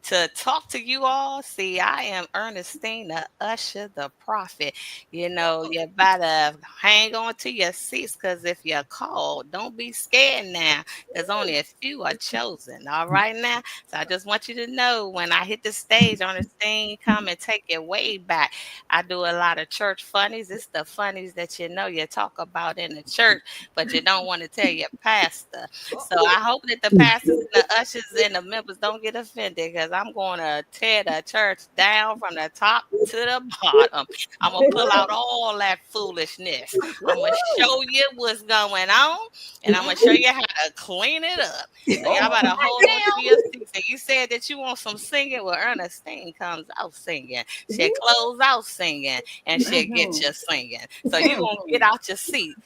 to talk to you all. See, I am Ernestine, the usher, the prophet. You know, you better hang on to your seats because if you're called, don't be scared now. There's only a few are chosen. All right now. So I just want you to know when I hit the stage, Ernestine, come and take it way back. I do a lot of church funnies. It's the funnies that you know you talk about in the church, but you don't want to tell your pastor. So I hope that the pastors and the ushers and the members don't get offended because I'm going to tear the church down from the top to the bottom. I'm going to pull out all that foolishness. I'm going to show you what's going on, and I'm going to show you how to clean it up. So y'all better hold on to your seats. And you said that you want some singing. Well, Ernestine comes out singing. She'll close out singing, and she'll get you singing. So you won't get out your seat.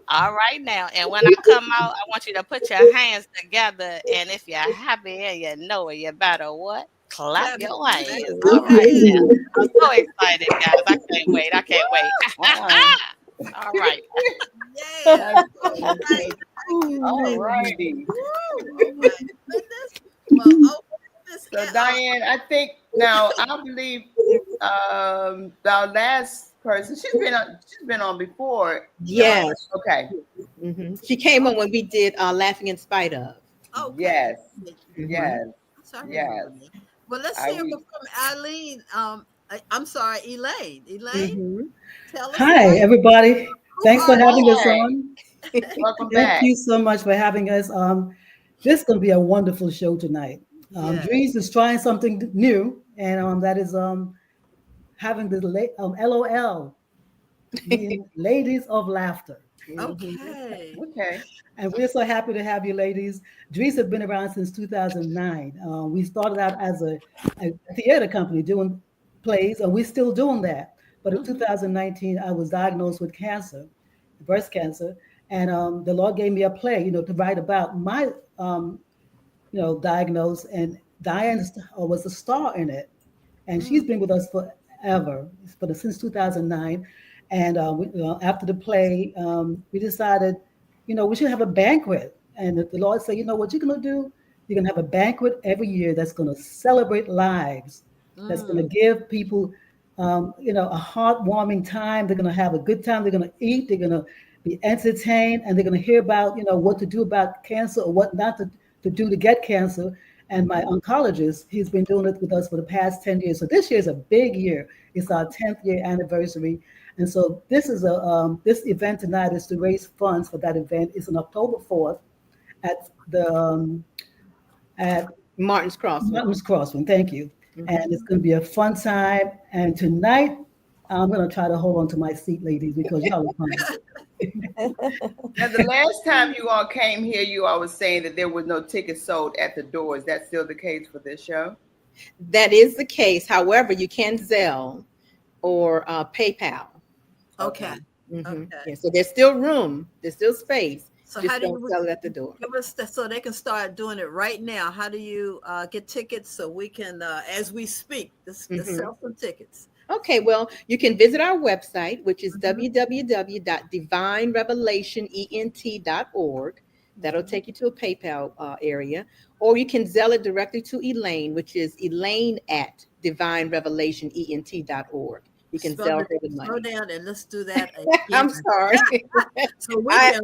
All right now. And when I come out, I want you to put your hands together. And if you're happy and you know it, you better what? Clap your hands. All right now. I'm so excited, guys. I can't wait. I can't wait. All right. Yeah. All righty. Oh my goodness. Well, So Diane, I think now I believe the last person she's been on before. Yes. Okay. She came on when we did Laughing in Spite of. Okay. Yes. Yes. Sorry. Yes. Well, let's hear from Eileen. I'm sorry, Elaine. Elaine, tell us. Hi, everybody. Thanks for having us on. Welcome back. Thank you so much for having us. This is going to be a wonderful show tonight. Dries is trying something new, and that is having the LOL, meaning Ladies of Laughter. Okay. Okay. And we're so happy to have you, ladies. Dries has been around since 2009. We started out as a theater company doing plays, and we're still doing that. But in 2019, I was diagnosed with cancer, breast cancer, and the Lord gave me a play, to write about my, diagnosis. And Diane was a star in it, and she's been with us forever, since 2009. And after the play, we decided, we should have a banquet. And the Lord said, what you're going to do? You're going to have a banquet every year that's going to celebrate lives, that's going to give people, a heartwarming time. They're going to have a good time. They're going to eat. They're going to be entertained, and they're going to hear about, what to do about cancer or what not to do to get cancer. And my oncologist, he's been doing it with us for the past 10 years. So this year is a big year. It's our 10th year anniversary. And so this is this event tonight is to raise funds for that event. It's on October 4th at the at Martin's Crossing. Martin's Crossing, thank you. And it's going to be a fun time. And tonight, I'm going to try to hold on to my seat, ladies, because y'all are fun. Now, the last time you all came here, you all was saying that there was no tickets sold at the door. Is that still the case for this show? That is the case. However, you can Zelle or PayPal. Okay. Okay. Yeah, so there's still room. There's still space. So just how do don't you sell it at the door? Give us so they can start doing it right now. How do you get tickets so we can, as we speak, sell some tickets? Okay, well, you can visit our website, which is www.divinerevelationent.org. That'll take you to a PayPal area. Or you can Zelle it directly to Elaine, which is Elaine@divinerevelationent.org. You can Zelle her the money. Slow down and let's do that again. I'm sorry. So we can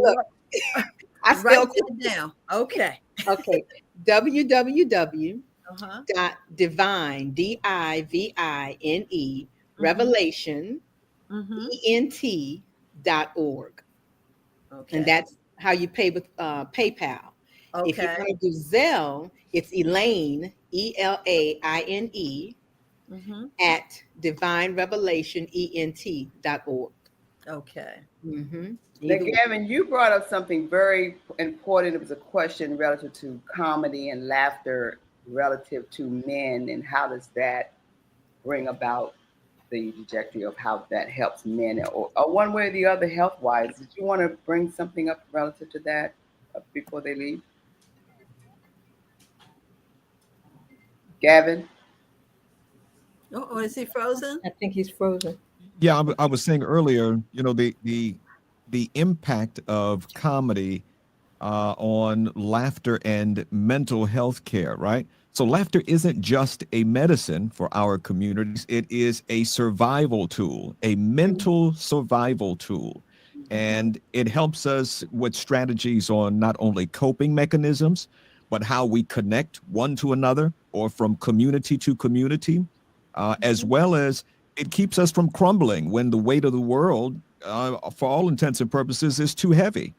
I write it down. Okay. Okay. www.divine, DIVINE, revelation, ENT.org. Okay. And that's how you pay with PayPal. Okay. If you want to do Zelle, it's Elaine, ELAINE, at divinerevelationent.org. Okay. Now, Gavin, you brought up something very important. It was a question relative to comedy and laughter relative to men, and how does that bring about the trajectory of how that helps men, or one way or the other health-wise. Did you want to bring something up relative to that before they leave? Gavin? Oh, is he frozen? I think he's frozen. Yeah, I was saying earlier, the impact of comedy on laughter and mental health care, right? So laughter isn't just a medicine for our communities. It is a survival tool, a mental survival tool. And it helps us with strategies on not only coping mechanisms, but how we connect one to another or from community to community, as well as it keeps us from crumbling when the weight of the world, for all intents and purposes, is too heavy.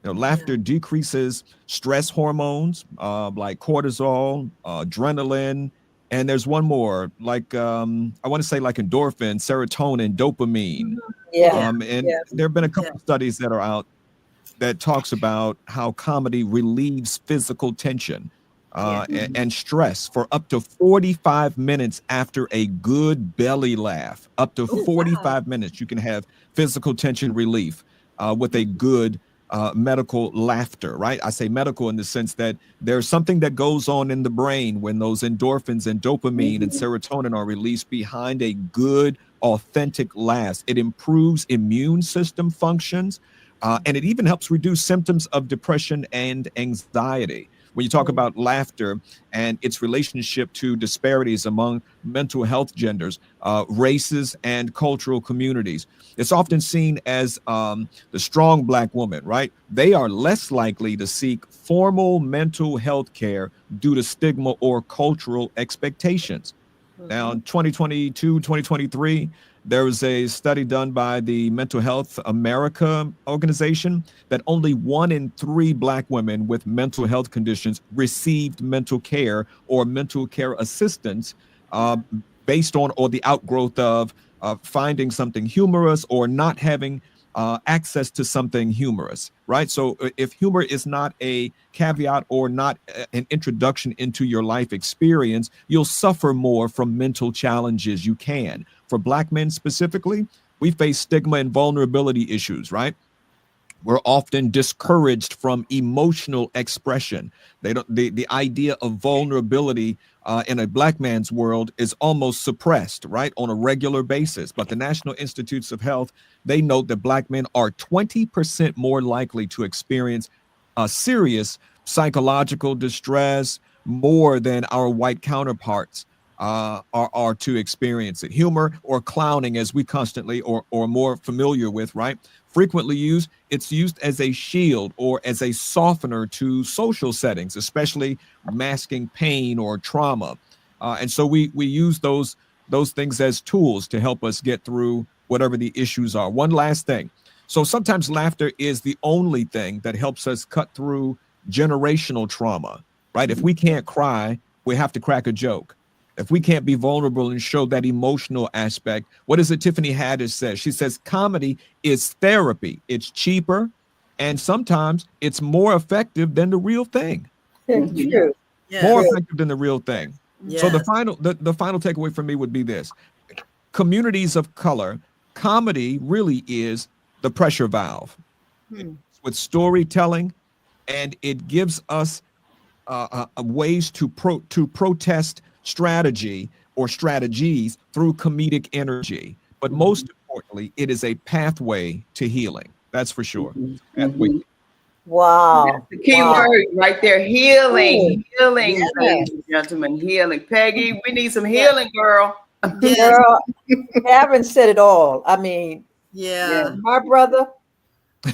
Laughter decreases stress hormones like cortisol, adrenaline, and there's one more, like I want to say like endorphin, serotonin, dopamine. There have been a couple of studies that are out that talks about how comedy relieves physical tension. and stress for up to 45 minutes after a good belly laugh. Up to 45 minutes, you can have physical tension relief with a good medical laughter, right? I say medical in the sense that there's something that goes on in the brain when those endorphins and dopamine and serotonin are released behind a good, authentic laugh. It improves immune system functions, and it even helps reduce symptoms of depression and anxiety. When you talk about laughter and its relationship to disparities among mental health genders, races, and cultural communities, it's often seen as the strong Black woman, right? They are less likely to seek formal mental health care due to stigma or cultural expectations. Now, in 2022, 2023, there was a study done by the Mental Health America organization that only 1 in 3 Black women with mental health conditions received mental care or mental care assistance based on or the outgrowth of finding something humorous or not having access to something humorous, right? So if humor is not a caveat or not an introduction into your life experience, you'll suffer more from mental challenges. You can. For Black men specifically, we face stigma and vulnerability issues, right? We're often discouraged from emotional expression. The idea of vulnerability in a Black man's world is almost suppressed, right, on a regular basis. But the National Institutes of Health, they note that Black men are 20% more likely to experience serious psychological distress more than our white counterparts are to experience it. Humor or clowning, as we constantly or more familiar with, right? Frequently used, it's used as a shield or as a softener to social settings, especially masking pain or trauma. And so we use those things as tools to help us get through whatever the issues are. One last thing. So sometimes laughter is the only thing that helps us cut through generational trauma, right? If we can't cry, we have to crack a joke. If we can't be vulnerable and show that emotional aspect, what is it Tiffany Haddish says? She says comedy is therapy. It's cheaper, and sometimes it's more effective than the real thing. True. More effective than the real thing. Yes. So the final takeaway for me would be this: communities of color, comedy really is the pressure valve. With storytelling, and it gives us ways to protest strategy or strategies through comedic energy. But most importantly, it is a pathway to healing. That's for sure. Pathway. Wow. That's the key word right there. Healing. Healing, ladies and gentlemen. Healing. Peggy, we need some healing, girl. Girl, Gavin said it all. I mean, my brother.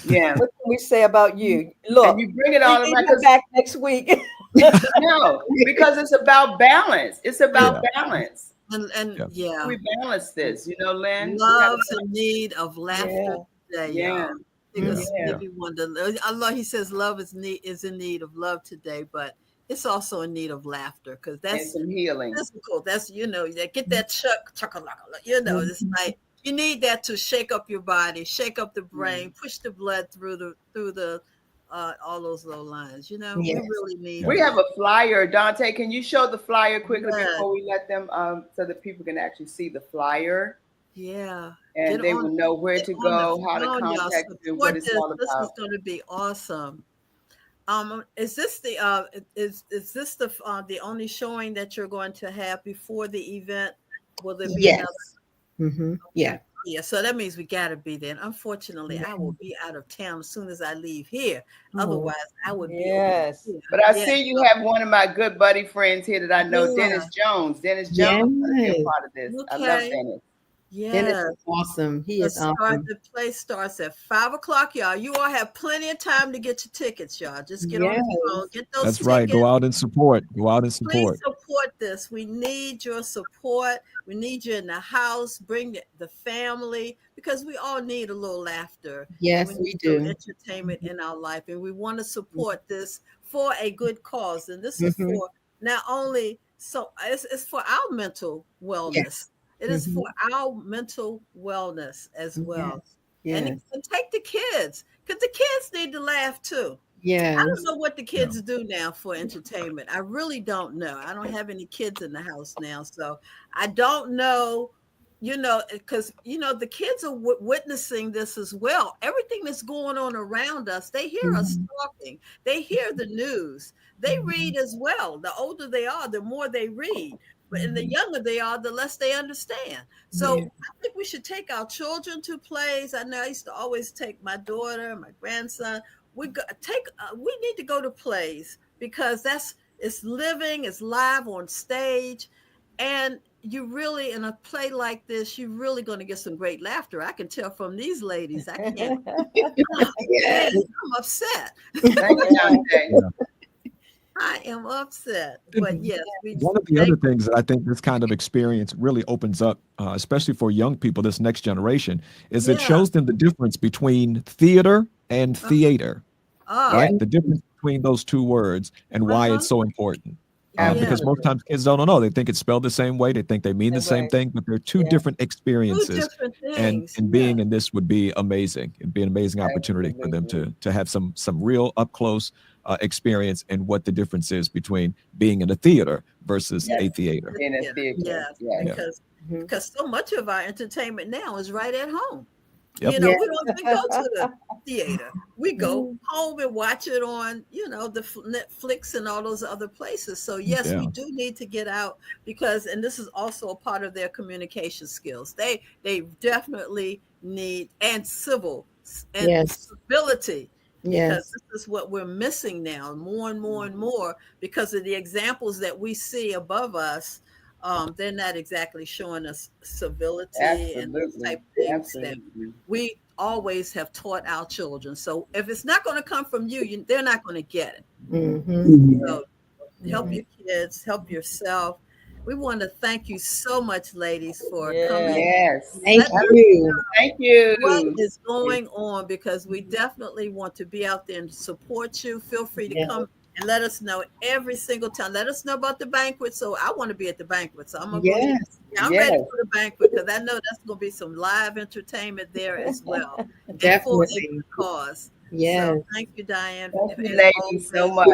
Yeah. What can we say about you? Look, and you bring it on back next week. No, because it's about balance. It's about balance. And we balance this, you know, Lynn. Love's in need of laughter today, yeah. Because everyone, Allah, he says, love is in need of love today, but it's also in need of laughter because that's some healing. Physical. That's get that chuck, it's like you need that to shake up your body, shake up the brain, push the blood through the all those little lines. We really need. We have a flyer. Dante, can you show the flyer quickly before we let them, so that people can actually see the flyer? Yeah. And they will know where to go, how to contact you, what it's all about. This is going to be awesome. Is this the is this the only showing that you're going to have before the event? Will there be another? Yeah. Yeah, so that means we gotta be there. And unfortunately, I will be out of town as soon as I leave here. Otherwise, I would be. Yes. But I see you have one of my good buddy friends here that I know, Dennis Jones. Dennis Jones is be a part of this. I love Dennis. Yeah, Dennis is awesome. He is awesome. The play starts at 5:00, y'all. You all have plenty of time to get your tickets, y'all. Just get on the phone, get those That's tickets. right. Go out and support. Please support this. We need your support. We need you in the house. Bring the family, because we all need a little laughter. Yes, we do. Entertainment in our life, and we want to support this for a good cause. And this is for not only it's for our mental wellness. Yes. It is for our mental wellness as well. Yes. And take the kids, because the kids need to laugh too. Yes. I don't know what the kids do now for entertainment. I really don't know. I don't have any kids in the house now, so I don't know. Because the kids are witnessing this as well. Everything that's going on around us, they hear us talking. They hear the news. They read as well. The older they are, the more they read. And the younger they are, the less they understand. So I think we should take our children to plays. I know I used to always take my daughter, my grandson. We need to go to plays because it's living, it's live on stage, and you really, in a play like this, you're really going to get some great laughter. I can tell from these ladies. I can't. I'm upset. I am upset, but yes. One of the other things that I think this kind of experience really opens up, especially for young people, this next generation, is it shows them the difference between theater and theater, right? The difference between those two words and why it's so important. Because most times kids don't know. They think it's spelled the same way. They think they mean the same thing, but they're two different experiences. And being in this would be amazing. It'd be an amazing opportunity for them to have some real up close experience and what the difference is between being in a theater versus a theater. In a theater, because so much of our entertainment now is right at home. Yep. We don't even go to the theater. We go home and watch it on, the Netflix and all those other places. So yes, we do need to get out and this is also a part of their communication skills. They definitely need and civil and civility. Because this is what we're missing now, more and more and more, because of the examples that we see above us. They're not exactly showing us civility and those type of things that we always have taught our children. So if it's not going to come from you, they're not going to get it. So help your kids, help yourself. We want to thank you so much, ladies, for coming. Yes. Thank you. Thank you. What is going on? Because we definitely want to be out there and support you. Feel free to come and let us know every single time. Let us know about the banquet. So I want to be at the banquet. So I'm going to go. I'm ready for the banquet because I know that's going to be some live entertainment there as well. Definitely. And for a cause. Yes. So thank you, Diane. Thank you, ladies, so much.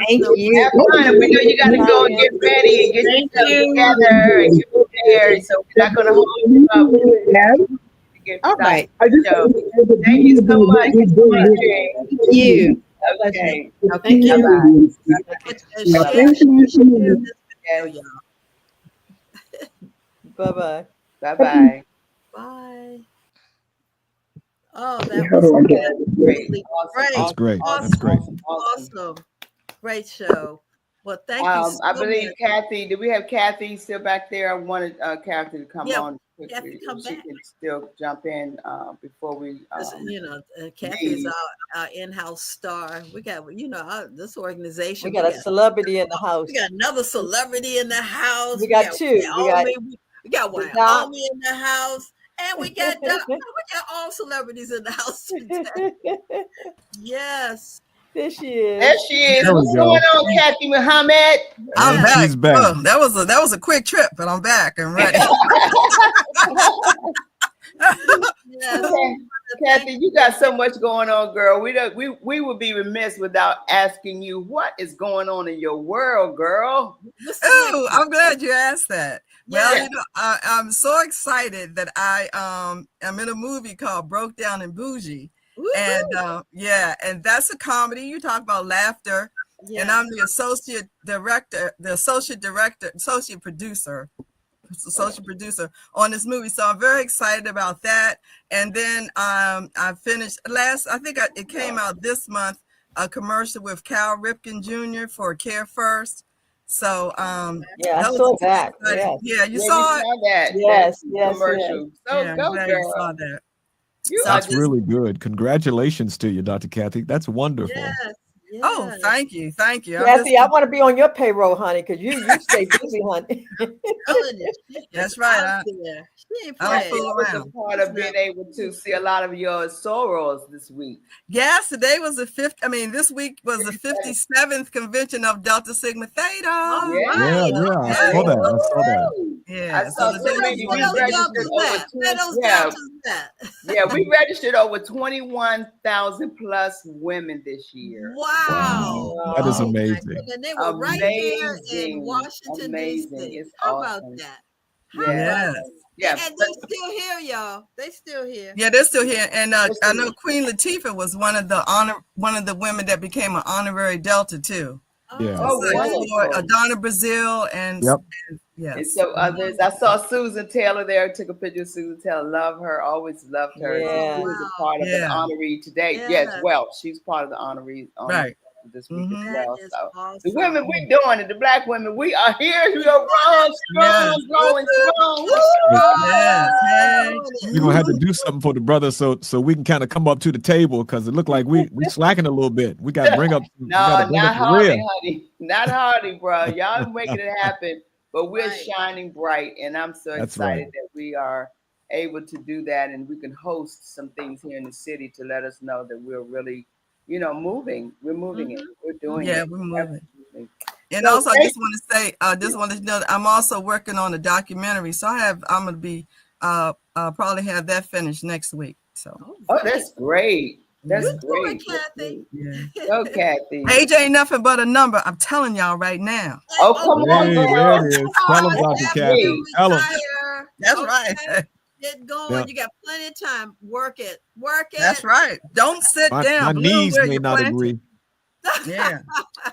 Thank you. Have fun. We know you got to go and get ready and get yourself together and get prepared. So we're not going to hold you up. All right. Thank you so much. Thank you. Okay. Thank you. Bye-bye. Bye-bye. Bye. Oh, that was great. That's great. Awesome. That's great. Awesome. Great show. Well, thank you so I believe much. Kathy, do we have Kathy still back there? I wanted Kathy to come on quickly. Kathy, come she back. can still jump in before we Kathy is our in-house star. We got, this organization. We got a celebrity in the house. We got another celebrity in the house. We got two. We got Wyoming in the house. And we got all celebrities in the house today. Yes. There she is. There she is. What's going on, Kathy Muhammad? I'm back. She's back. Oh, that was a quick trip, but I'm back and ready. Yes. Kathy, you got so much going on, girl. We would be remiss without asking you what is going on in your world, girl. Oh, I'm glad you asked that. Yeah. Well, I'm so excited that I am in a movie called Broke Down and Bougie. And and that's a comedy. You talk about laughter. Yeah. And I'm the associate producer on this movie. So I'm very excited about that. And then I finished it came out this month, a commercial with Cal Ripken Jr. for Care First. So I saw that. Yeah, you saw that. Yes, commercial. Yes. So go, girl. You saw that. That's really good. Congratulations to you, Dr. Kathy. That's wonderful. Yes. Yes. Oh, thank you. Kathy, I want to be on your payroll, honey, because you stay busy, honey. That's right. I fool around. Part of being able to see a lot of your sorors this week. Yes, today was this week was the 57th convention of Delta Sigma Theta. I saw that. Yeah. I saw so many. We registered over 20. that? Yeah, we registered over 21,000 plus women this year. Wow. That is Oh, my amazing. goodness. And they were right there in Amazing. Washington, Amazing. D.C. It's How awesome. about that? Yeah. Yes. Yeah. And they still here, y'all. They still here. Yeah, they're still here. And I know Queen Latifah was one of the women that became an honorary Delta too. Yeah. Oh, wonderful. Donna Brazil and Yep. yes. And so others. I saw Susan Taylor there. Took a picture of Susan Taylor. Love her. Always loved her. Yeah. She was a part of an honoree today. Yeah. Yes, well, she's part of the honorees Right. this week as That well. is So awesome. the women, we doing it. The Black women, we are here. We are strong, going strong. Yes. Hey. We're gonna have to do something for the brothers so we can kind of come up to the table because it looked like we slacking a little bit. We got to bring up. No, not Hardy, honey. Not Hardy, bro. Y'all making it happen. But we're shining bright, and I'm so excited that we are able to do that, and we can host some things here in the city to let us know that we're really, moving. We're moving it. We're doing it. Yeah, we're moving. Absolutely. And So also, I just want to say, just want to know that I'm also working on a documentary. So I'm going to be probably have that finished next week. So. Oh, that's great. That's You great. do it, Kathy. Yeah. Go, Kathy. Age ain't nothing but a number. I'm telling y'all right now. Oh, come on, Hey, girl. there it is. Tell them, Dr. Kathy. Tell them. That's right. Get going. Yeah. You got plenty of time. Work it. Work it. That's right. Don't sit down. My Bloom knees where may you're not planted. agree. Yeah.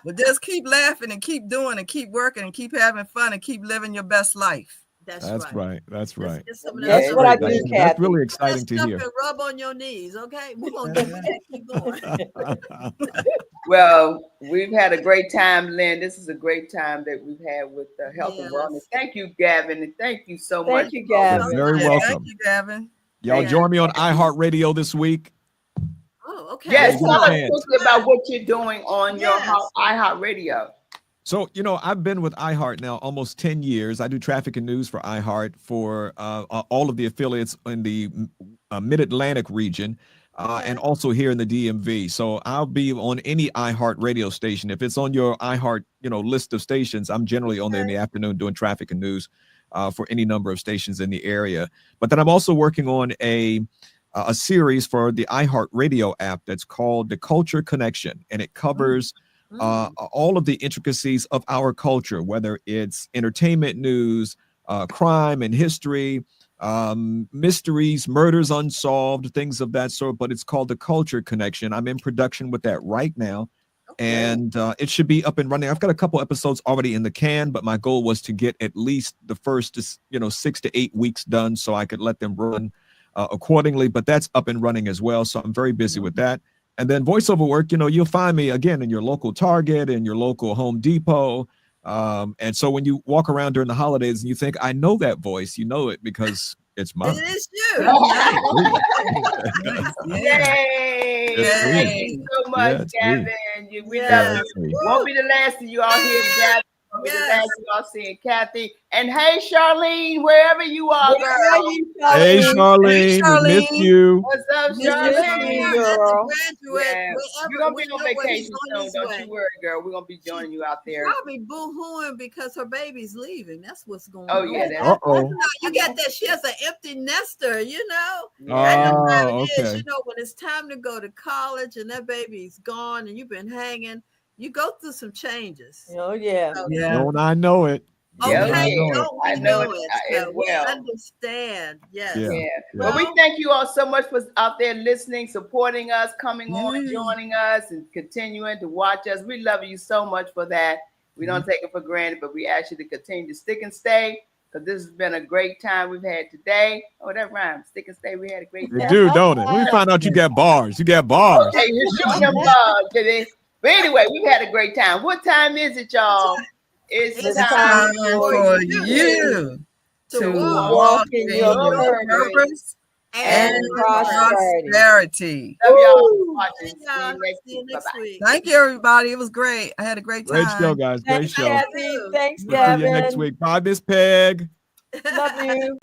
But just keep laughing and keep doing and keep working and keep having fun and keep living your best life. That's That's right. That's right. Get some of That's that what I stuff. do, That's Kathy. really exciting to Stuff hear. and rub on your knees, okay? We're gonna keep going. Well, we've had a great time, Lynn. This is a great time that we've had with health and wellness. Thank you, Gavin, and thank you so much. Thank you, Gavin. You're very Yeah, welcome. thank you, Gavin. Y'all join me on iHeartRadio this week. Oh, okay. Yes, Give me tell a us chance. quickly about what you're doing on your Yes. iHeartRadio. So, I've been with iHeart now almost 10 years. I do traffic and news for iHeart for all of the affiliates in the Mid-Atlantic region and also here in the DMV. So I'll be on any iHeart radio station. If it's on your iHeart, list of stations, I'm generally on there in the afternoon doing traffic and news for any number of stations in the area. But then I'm also working on a series for the iHeart radio app that's called The Culture Connection, and it covers all of the intricacies of our culture, whether it's entertainment news, crime and history, mysteries, murders unsolved, things of that sort. But it's called The Culture Connection. I'm in production with that right now. And it should be up and running. I've got a couple episodes already in the can, but my goal was to get at least the first 6 to 8 weeks done so I could let them run accordingly. But that's up and running as well. So I'm very busy with that. And then voiceover work, you'll find me again in your local Target and your local Home Depot. And so when you walk around during the holidays and you think, I know that voice, you know it because it's mine. It is you. Yay! It's Thank me. you so much, Yeah, it's me. Gavin. We Yeah, love it's me. you. Won't be the last of you all here, Gavin. Won't be the last of you all seeing Kathy. And hey, Charlene, wherever you are, girl. Hey, Charlene, we miss you. What's up, Miss Charlene? you, girl. Yeah. You're gonna be on vacation soon, don't you worry, girl. We're gonna be joining you out there. Probably boo-hooing because her baby's leaving. That's what's going Oh on. yeah, that's Uh-oh. You got that. She has an empty nester, I know Oh, how it is, okay. when it's time to go to college and that baby's gone and you've been hanging, you go through some changes. Oh, yeah. So, Don't I know it? okay, Yeah, don't I we know know it it? as So well. we understand. Yes. Yeah. Yeah. Well, we thank you all so much for out there listening, supporting us, coming on, joining us, and continuing to watch us. We love you so much for that. We don't take it for granted, but we ask you to continue to stick and stay because this has been a great time we've had today. Oh, that rhymes. Stick and stay. We had a great time. You do, don't it? We find out you got bars. You got bars. Okay, you're shooting them bars today. But anyway, we've had a great time. What time is it, y'all? It's time for you to walk in your purpose and prosperity. Love y'all for watching. See you next week. Thank you, everybody. It was great. I had a great time. Great show, guys. Great show. Kathy. Thanks, We'll see you next Gavin. week. Bye, Miss Peg. Love you.